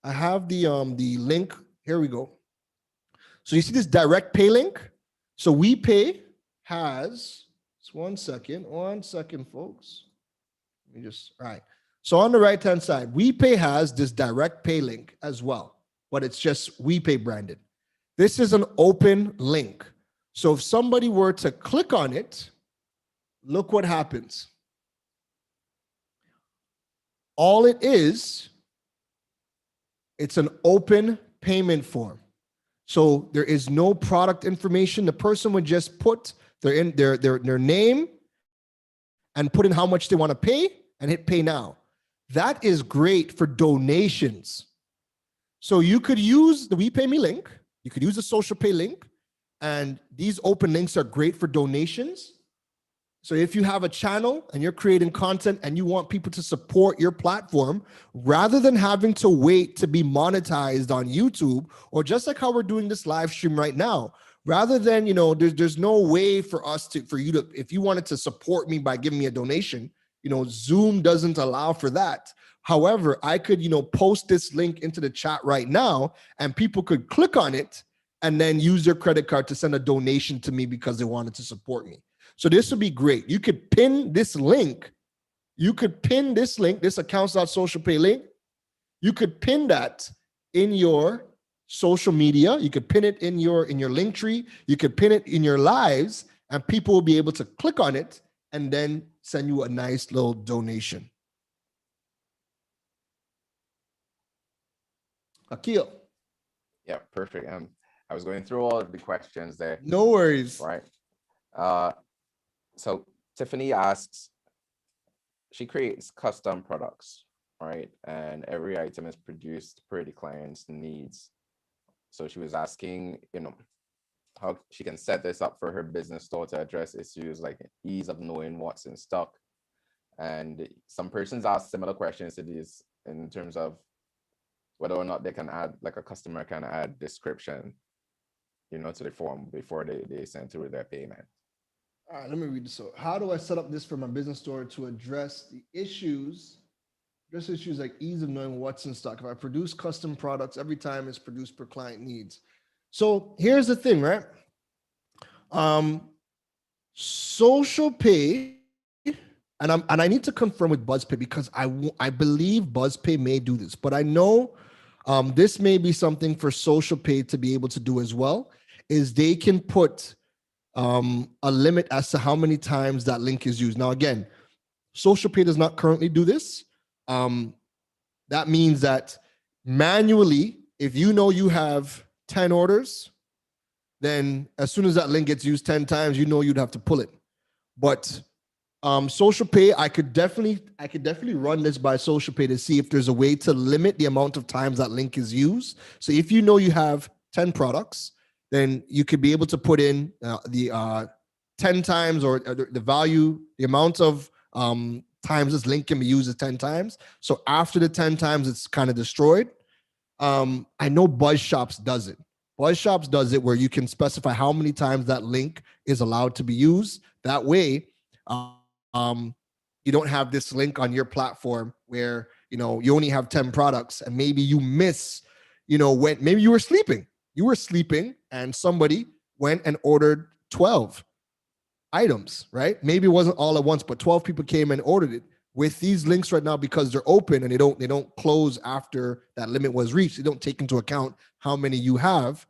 link. Here we go. So you see this direct pay link? So We Pay has, just 1 second, folks. Let me just, all right. So on the right-hand side, We Pay has this direct pay link as well, but it's just We Pay branded. This is an open link. So if somebody were to click on it, look what happens. All it is, it's an open payment form. So there is no product information. The person would just put their name and put in how much they want to pay and hit pay now. That is great for donations. So you could use the We Pay Me link. You could use the social pay link. And these open links are great for donations. So if you have a channel and you're creating content and you want people to support your platform, rather than having to wait to be monetized on YouTube, or just like how we're doing this live stream right now, rather than, there's no way for you to, if you wanted to support me by giving me a donation, Zoom doesn't allow for that. However, I could, post this link into the chat right now and people could click on it and then use their credit card to send a donation to me because they wanted to support me. So this would be great. You could pin this link. This accounts.social pay link. You could pin that in your social media. You could pin it in your link tree. You could pin it in your lives, and people will be able to click on it and then send you a nice little donation. Akil. Yeah, perfect. I was going through all of the questions there. No worries. Right. So Tiffany asks, she creates custom products, right? And every item is produced per the client's needs. So she was asking, how she can set this up for her business store to address issues like ease of knowing what's in stock. And some persons ask similar questions to these in terms of whether or not they can add, like a customer can add description, to the form before they send through their payment. All right, let me read this. So how do I set up this for my business store to address the issues like ease of knowing what's in stock? If I produce custom products, every time it's produced per client needs. So here's the thing, right? Social pay, and I need to confirm with BuzzPay because I believe BuzzPay may do this, but I know this may be something for social pay to be able to do as well, is they can put a limit as to how many times that link is used. Now, again, social pay does not currently do this. That means that manually, if you have 10 orders, then as soon as that link gets used 10 times, you'd have to pull it. But social pay, I could definitely run this by social pay to see if there's a way to limit the amount of times that link is used. So if you have 10 products, then you could be able to put in the 10 times or the value, the amount of times this link can be used is 10 times. So after the 10 times, it's kind of destroyed. I know BuzzShops does it. BuzzShops does it where you can specify how many times that link is allowed to be used. That way, you don't have this link on your platform where you only have 10 products, and maybe you miss, when maybe you were sleeping and somebody went and ordered 12 items, right? Maybe it wasn't all at once, but 12 people came and ordered it. With these links right now, because they're open and they don't close after that limit was reached, they don't take into account how many you have.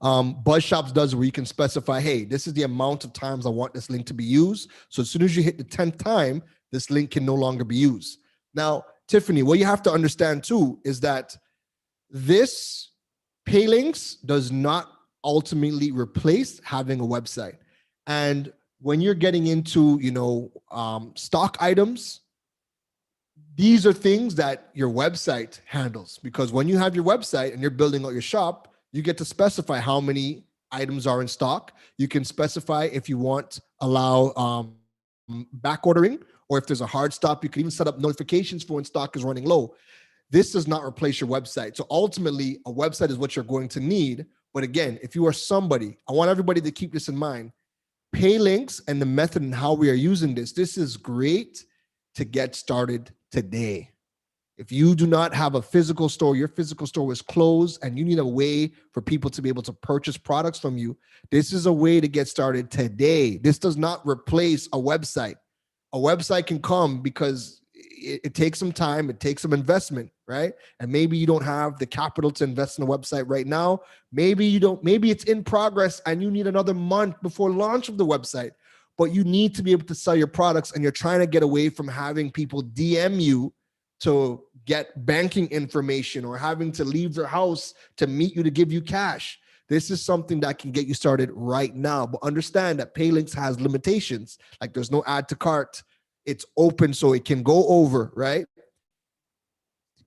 Buzz Shops does where you can specify, hey, this is the amount of times I want this link to be used. So as soon as you hit the 10th time, this link can no longer be used. Now, Tiffany, what you have to understand too is that this pay links does not ultimately replace having a website. And when you're getting into, stock items, these are things that your website handles, because when you have your website and you're building out your shop, you get to specify how many items are in stock. You can specify if you want allow back ordering, or if there's a hard stop, you can even set up notifications for when stock is running low. This does not replace your website. So ultimately, a website is what you're going to need. But again, if you are somebody, I want everybody to keep this in mind. Pay links and the method and how we are using this is great to get started today. If you do not have a physical store, your physical store is closed, and you need a way for people to be able to purchase products from you, this is a way to get started today. This does not replace a website. A website can come because it takes some time, it takes some investment, right? And maybe you don't have the capital to invest in a website right now. Maybe you don't, maybe it's in progress and you need another month before launch of the website, but you need to be able to sell your products, and you're trying to get away from having people DM you to get banking information or having to leave their house to meet you to give you cash. This is something that can get you started right now. But understand that Paylinks has limitations. Like there's no add to cart. It's open so it can go over, right?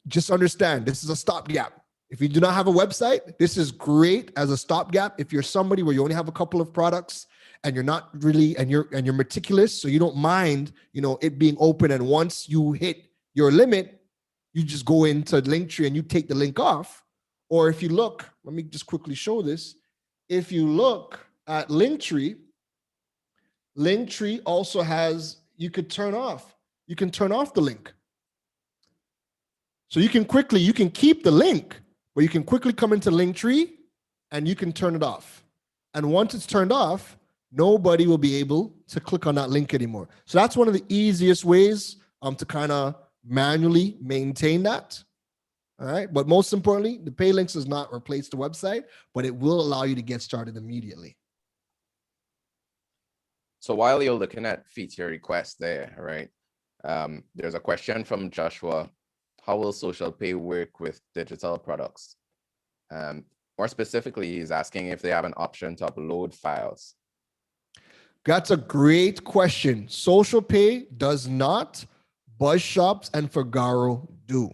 Just understand this is a stopgap. If you do not have a website, this is great as a stopgap. If you're somebody where you only have a couple of products and you're not really, and you're meticulous, so you don't mind, it being open. And once you hit your limit, you just go into Linktree and you take the link off. Or if you look, let me just quickly show this. If you look at Linktree, Linktree also has, you can turn off the link. So you can keep the link, but you can quickly come into Linktree and you can turn it off. And once it's turned off, nobody will be able to click on that link anymore. So that's one of the easiest ways to kind of manually maintain that. All right. But most importantly, the pay links does not replace the website, but it will allow you to get started immediately. So while you're looking at feature requests there, right? There's a question from Joshua. How will social pay work with digital products? More specifically, he's asking if they have an option to upload files. That's a great question. Social pay does not. Buzz Shops and Figaro do.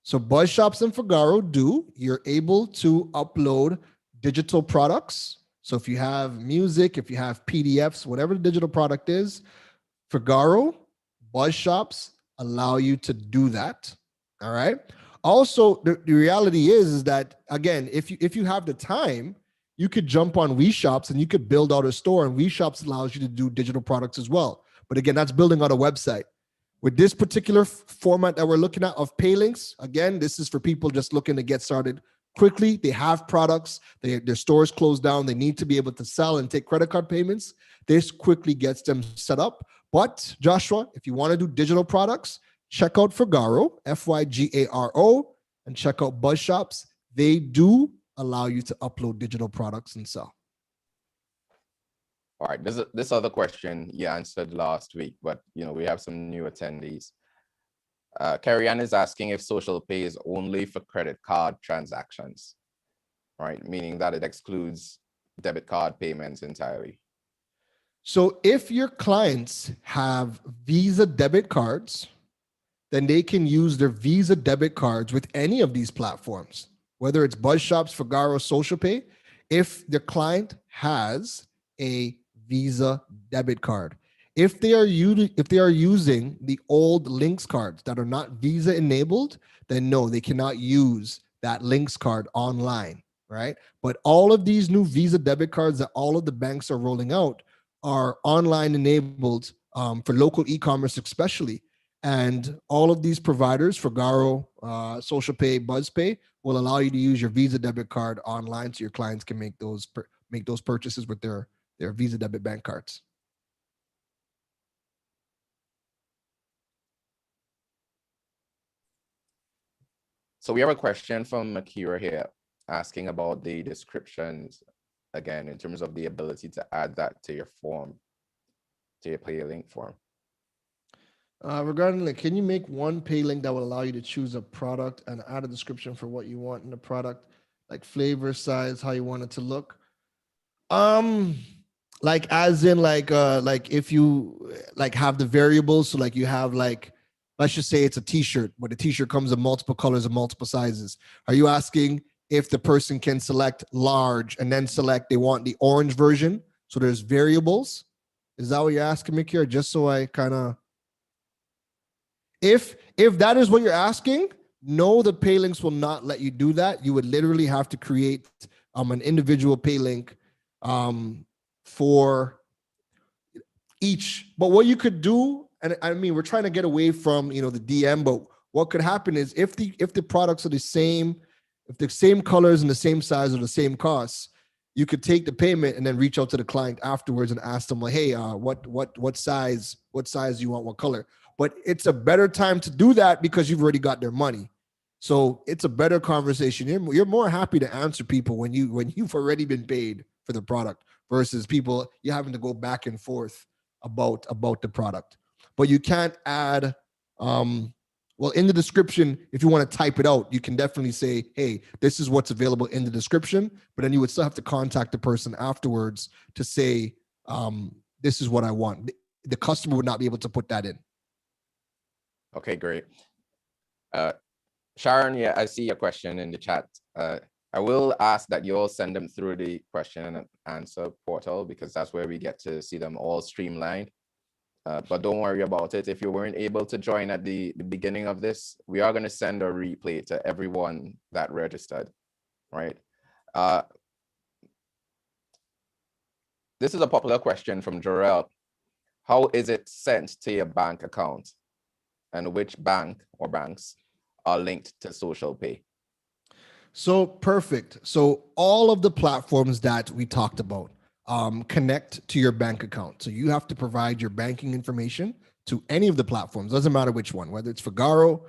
So Buzz Shops and Figaro do. You're able to upload digital products. So if you have music, if you have PDFs, whatever the digital product is, Figaro, Buzz Shops allow you to do that. All right. Also, the reality is that, again, if you have the time, you could jump on WeShops and you could build out a store, and WeShops allows you to do digital products as well. But again, that's building out a website. With this particular format that we're looking at of Paylinks, again, this is for people just looking to get started quickly. They have products, their stores closed down. They need to be able to sell and take credit card payments. This quickly gets them set up. But Joshua, if you want to do digital products, check out Figaro, Fygaro, and check out Buzz Shops. They do allow you to upload digital products and sell. All right, this other question you answered last week, but we have some new attendees. Keron is asking if social pay is only for credit card transactions, right? Meaning that it excludes debit card payments entirely. So if your clients have Visa debit cards, then they can use their Visa debit cards with any of these platforms, whether it's Buzz Shops, Figaro, Social Pay. If the client has a Visa debit card, if they are using the old Links cards that are not Visa enabled, then no, they cannot use that Links card online, right? But all of these new Visa debit cards that all of the banks are rolling out are online enabled for local e-commerce especially. And all of these providers, Figaro, Social Pay, BuzzPay, will allow you to use your Visa debit card online, so your clients can make those purchases with their Visa debit bank cards. So we have a question from Akira here asking about the descriptions again, in terms of the ability to add that to your form, to your pay link form. Regarding can you make one pay link that will allow you to choose a product and add a description for what you want in the product, like flavor, size, how you want it to look? Like as in like if you like have the variables, so like you have like, let's just say it's a t-shirt, but the t-shirt comes in multiple colors and multiple sizes. Are you asking if the person can select large and then select they want the orange version? So there's variables. Is that what you're asking me, Kira? Just so I kind of, if that is what you're asking, no, the pay links will not let you do that. You would literally have to create an individual pay link for each. But what you could do, and I mean, we're trying to get away from, the DM, but what could happen is if the products are the same, if the same colors and the same size or the same costs, you could take the payment and then reach out to the client afterwards and ask them like, hey, what size do you want, what color? But it's a better time to do that because you've already got their money. So it's a better conversation. You're more happy to answer people when you've already been paid for the product versus people you having to go back and forth about the product. But you can't add, well, in the description, if you want to type it out, you can definitely say, hey, this is what's available in the description, but then you would still have to contact the person afterwards to say, this is what I want. The customer would not be able to put that in. Okay, great. Sharon, yeah, I see your question in the chat. I will ask that you all send them through the question and answer portal because that's where we get to see them all streamlined. But don't worry about it. If you weren't able to join at the beginning of this, we are going to send a replay to everyone that registered, right? This is a popular question from Jarrell. How is it sent to your bank account? And which bank or banks are linked to Social Pay? So perfect. So all of the platforms that we talked about connect to your bank account. So you have to provide your banking information to any of the platforms. Doesn't matter which one, whether it's Figaro,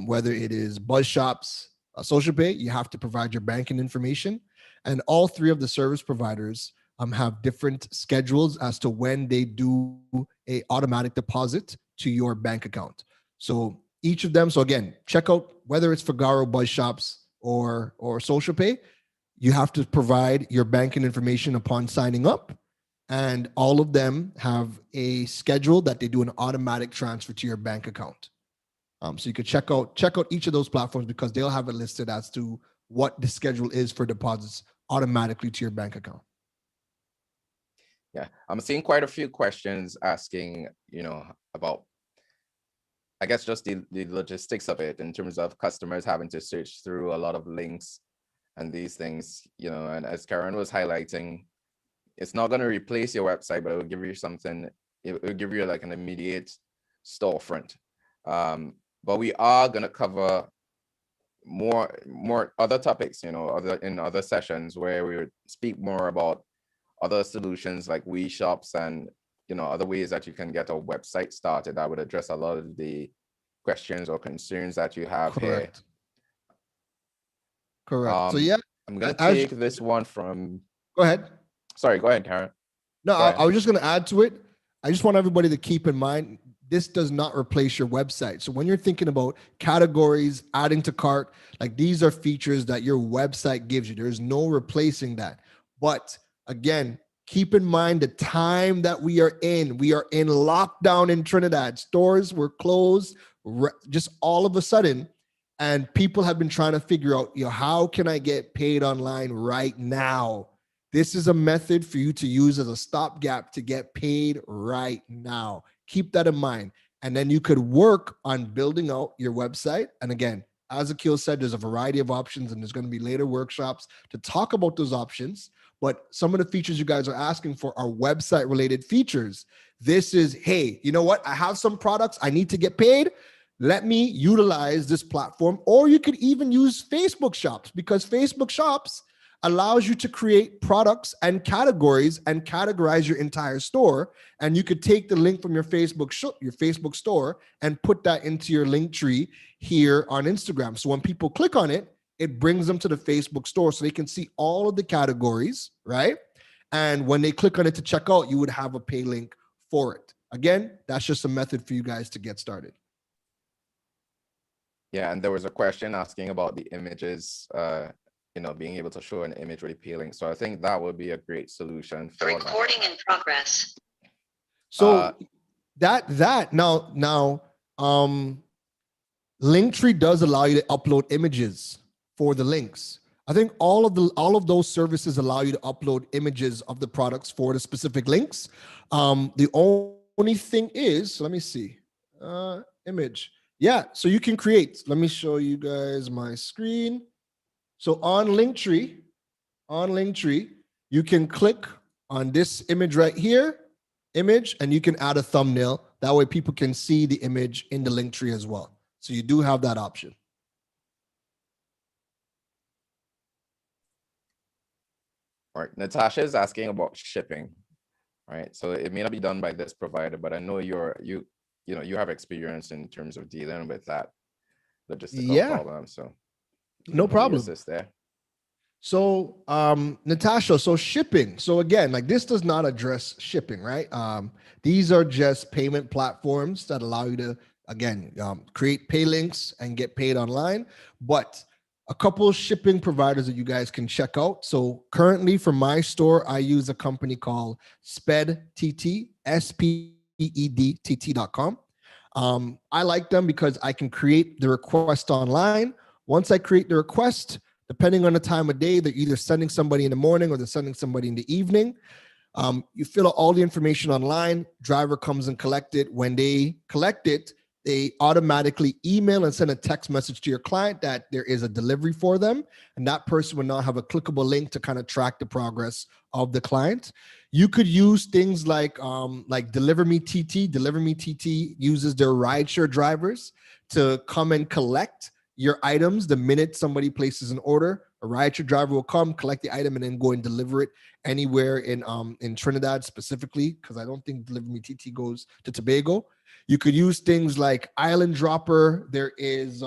whether it is Buzz Shops, Social Pay, you have to provide your banking information. And all three of the service providers have different schedules as to when they do a automatic deposit to your bank account. So each of them, so again, check out whether it's Figaro, Buzz Shops, or Social Pay, you have to provide your banking information upon signing up. And all of them have a schedule that they do an automatic transfer to your bank account. So you could check out each of those platforms because they'll have it listed as to what the schedule is for deposits automatically to your bank account. Yeah, I'm seeing quite a few questions asking, about, I guess, just the logistics of it in terms of customers having to search through a lot of links and these things, and as Keron was highlighting, it's not going to replace your website, but it will give you something, it will give you like an immediate storefront. But we are going to cover more other topics, in other sessions where we would speak more about other solutions like WeShops and, other ways that you can get a website started that would address a lot of the questions or concerns that you have. Correct. Here. Correct. So yeah, I'm going to take this one from. Go ahead. Sorry, go ahead, Keron. No, I was just going to add to it. I just want everybody to keep in mind, this does not replace your website. So when you're thinking about categories, adding to cart, like these are features that your website gives you. There's no replacing that. But again, keep in mind the time that we are in. We are in lockdown in Trinidad. Stores were closed just all of a sudden. And people have been trying to figure out, how can I get paid online right now? This is a method for you to use as a stopgap to get paid right now. Keep that in mind. And then you could work on building out your website. And again, as Akil said, there's a variety of options and there's going to be later workshops to talk about those options. but some of the features you guys are asking for are website related features. This is, hey, you know what? I have some products I need to get paid. Let me utilize this platform. Or you could even use Facebook Shops, because Facebook Shops allows you to create products and categories and categorize your entire store. And you could take the link from your Facebook store and put that into your link tree here on Instagram. So when people click on it, it brings them to the Facebook store so they can see all of the categories, right? And when they click on it to check out, you would have a pay link for it. Again, that's just a method for you guys to get started. Yeah, and there was a question asking about the images, being able to show an image with a pay link. So I think that would be a great solution for recording in progress. So now Linktree does allow you to upload images for the links. I think all of those services allow you to upload images of the products for the specific links. The only thing is, let me see, image. Yeah, so you can create. Let me show you guys my screen. So on Linktree, you can click on this image right here, and you can add a thumbnail. That way people can see the image in the Linktree as well. So you do have that option. All right, Natasha is asking about shipping, right? So it may not be done by this provider, but I know you have experience in terms of dealing with that logistical problem. So no problem. Assist there. So Natasha, so shipping. So again, like this does not address shipping, right? These are just payment platforms that allow you to, again, create pay links and get paid online. But a couple of shipping providers that you guys can check out. So currently for my store, I use a company called SpedTT, SPEDTT.com. I like them because I can create the request online. Once I create the request, depending on the time of day, they're either sending somebody in the morning or they're sending somebody in the evening. You fill out all the information online, driver comes and collect it. When they collect it, they automatically email and send a text message to your client that there is a delivery for them. And that person will now have a clickable link to kind of track the progress of the client. You could use things like Deliver Me TT. Deliver Me TT uses their rideshare drivers to come and collect your items the minute somebody places an order. A rideshare driver will come, collect the item, and then go and deliver it anywhere in Trinidad specifically, because I don't think Deliver Me TT goes to Tobago. You could use things like Island Dropper. There's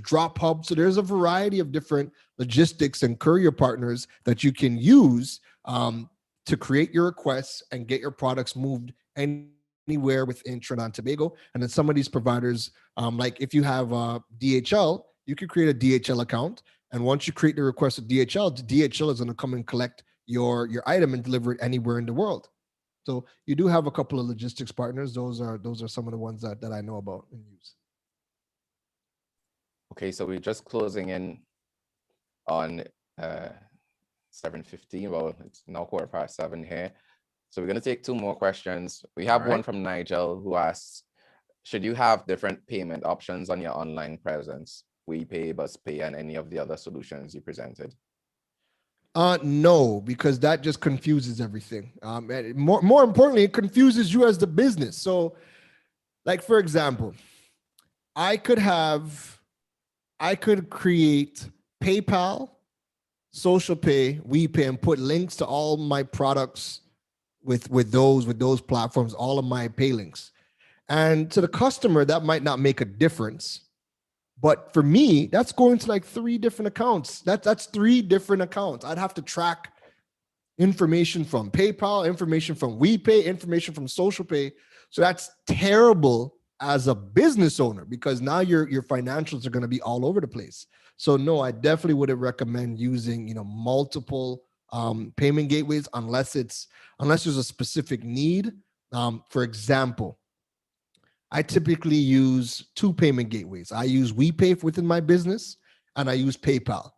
Drop Hub. So there's a variety of different logistics and courier partners that you can use to create your requests and get your products moved anywhere within Trinidad and Tobago. And then some of these providers, like if you have DHL, you can create a DHL account. And once you create the request with DHL, the DHL is going to come and collect your item and deliver it anywhere in the world. So you do have a couple of logistics partners. Those are some of the ones that I know about and use. Okay, so we're just closing in on 7:15. Well, it's now 7:15 here. So we're going to take two more questions. We have one from Nigel who asks, should you have different payment options on your online presence? WePay, BuzzPay, and any of the other solutions you presented? No, because that just confuses everything. And more importantly, it confuses you as the business. So, like for example, I could create PayPal, Social Pay, WePay, and put links to all my products with those platforms, all of my pay links. And to the customer, that might not make a difference. But for me, that's going to like 3 different accounts. That's 3 different accounts. I'd have to track information from PayPal, information from WePay, information from Social Pay. So that's terrible as a business owner, because now your financials are going to be all over the place. So no, I definitely wouldn't recommend using multiple payment gateways unless there's a specific need. For example, I typically use 2 payment gateways. I use WePay within my business, and I use PayPal.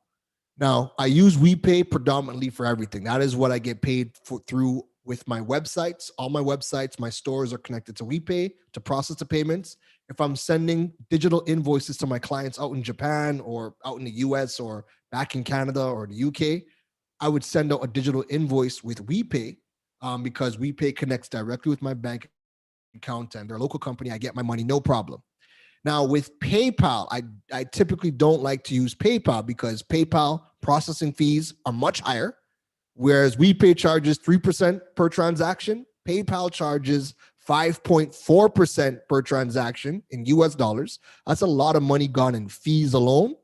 Now, I use WePay predominantly for everything. That is what I get paid through with my websites. All my websites, my stores are connected to WePay to process the payments. If I'm sending digital invoices to my clients out in Japan or out in the US or back in Canada or the UK, I would send out a digital invoice with WePay because WePay connects directly with my bank account and they're a local company. I get my money, no problem. Now with PayPal, I typically don't like to use PayPal because PayPal processing fees are much higher. Whereas WePay charges 3% per transaction, PayPal charges 5.4% per transaction in US dollars. That's a lot of money gone in fees alone.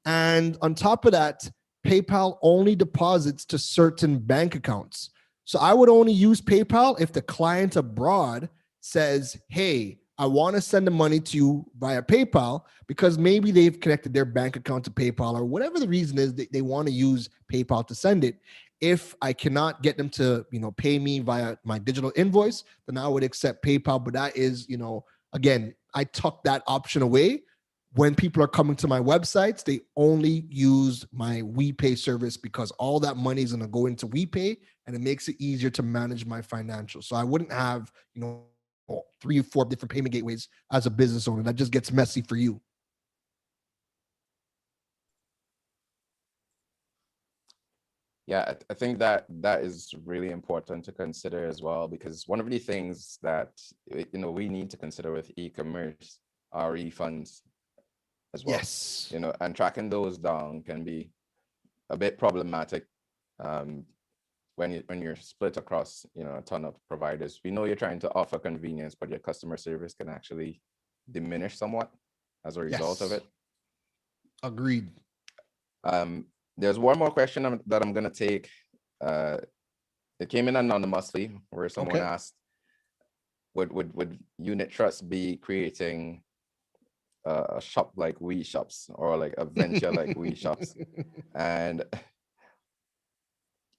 And on top of that, PayPal only deposits to certain bank accounts. So I would only use PayPal if the client abroad says, hey, I want to send the money to you via PayPal because maybe they've connected their bank account to PayPal or whatever the reason is they want to use PayPal to send it. If I cannot get them to, pay me via my digital invoice, then I would accept PayPal. But that is, again, I tuck that option away. When people are coming to my websites, they only use my WePay service because all that money is going to go into WePay and it makes it easier to manage my financials. So I wouldn't have, 3 or 4 different payment gateways as a business owner. That just gets messy for you. Yeah, I think that is really important to consider as well, because one of the things that we need to consider with e-commerce are refunds as well. Yes. And tracking those down can be a bit problematic when you're split across a ton of providers. We know you're trying to offer convenience, but your customer service can actually diminish somewhat as a result of it. Agreed. There's one more question that I'm gonna take. It came in anonymously, where someone asked, would Unit Trust be creating a shop like We Shops, or like a venture like We Shops? And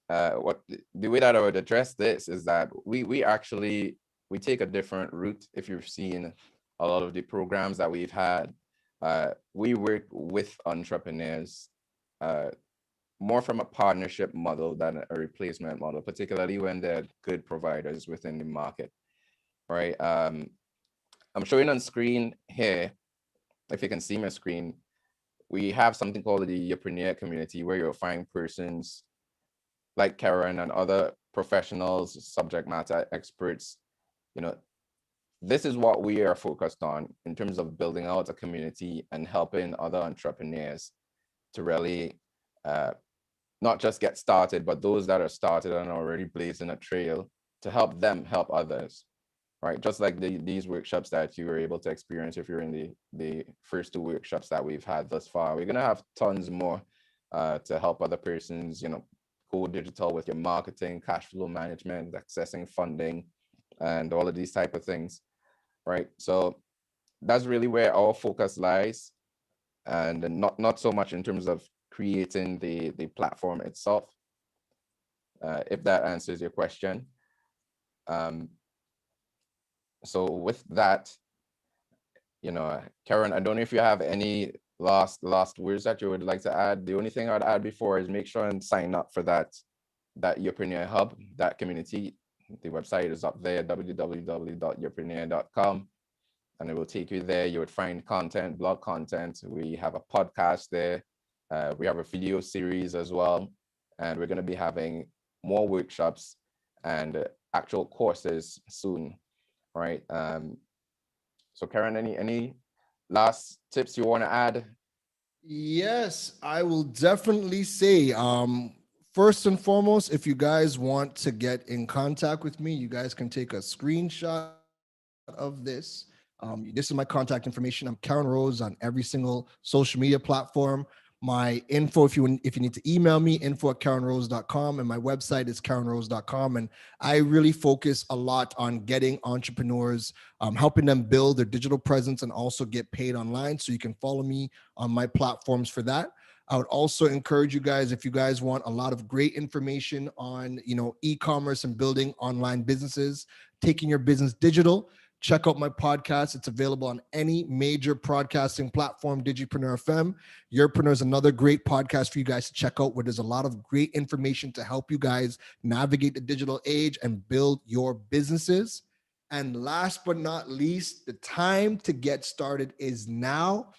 what the way that I would address this is that we actually take a different route. If you've seen a lot of the programs that we've had, we work with entrepreneurs more from a partnership model than a replacement model, particularly when they're good providers within the market, right? I'm showing on screen here, if you can see my screen, we have something called the Urpreneur community, where you'll find persons like Keron and other professionals, subject matter experts. This is what we are focused on in terms of building out a community and helping other entrepreneurs to really not just get started, but those that are started and already blazing a trail, to help them help others, right? Just like these workshops that you were able to experience if you're in the first 2 workshops that we've had thus far. We're gonna have tons more to help other persons, go digital with your marketing, cash flow management, accessing funding, and all of these type of things, right? So that's really where our focus lies, and not so much in terms of creating the platform itself, if that answers your question. So with that, Keron, I don't know if you have any last words that you would like to add. The only thing I'd add before is make sure and sign up for that Urpreneur Hub, that community. The website is up there, www.urpreneur.com, and it will take you there. You would find content, blog content. We have a podcast there. We have a video series as well, and we're going to be having more workshops and actual courses soon, right? So Keron, any last tips you want to add? Yes, I will definitely say, first and foremost, if you guys want to get in contact with me, you guys can take a screenshot of this. This is my contact information. I'm Keron Rose on every single social media platform. My info, if you need to email me, info@keronrose.com, and my website is keronrose.com. And I really focus a lot on getting entrepreneurs, helping them build their digital presence and also get paid online. So you can follow me on my platforms for that. I would also encourage you guys, if you guys want a lot of great information on, e-commerce and building online businesses, taking your business digital, check out my podcast. It's available on any major podcasting platform, Digipreneur FM. Urpreneur is another great podcast for you guys to check out, where there's a lot of great information to help you guys navigate the digital age and build your businesses. And last but not least, the time to get started is now.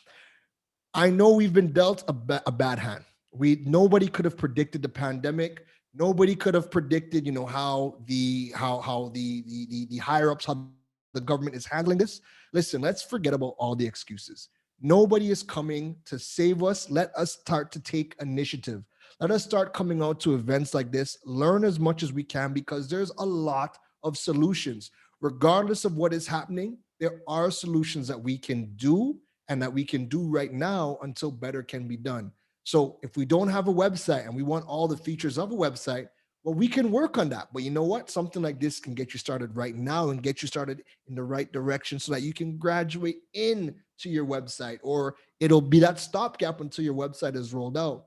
I know we've been dealt a bad hand. Nobody could have predicted the pandemic. Nobody could have predicted, how the higher ups, how the government is handling this. Listen, let's forget about all the excuses. Nobody is coming to save us. Let us start to take initiative. Let us start coming out to events like this, learn as much as we can, because there's a lot of solutions. Regardless of what is happening, there are solutions that we can do and that we can do right now until better can be done. So if we don't have a website and we want all the features of a website, well, we can work on that. But you know what? Something like this can get you started right now and get you started in the right direction so that you can graduate into your website, or it'll be that stopgap until your website is rolled out.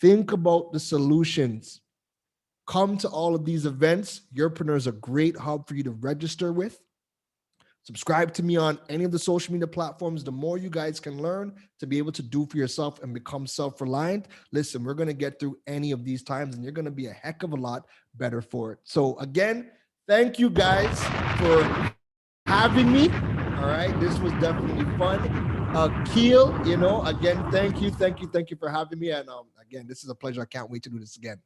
Think about the solutions. Come to all of these events. Urpreneur is a great hub for you to register with. Subscribe to me on any of the social media platforms. The more you guys can learn to be able to do for yourself and become self-reliant, listen, we're going to get through any of these times and you're going to be a heck of a lot better for it. So again, thank you guys for having me. All right. This was definitely fun. Keel, again, thank you for having me. And again, this is a pleasure. I can't wait to do this again.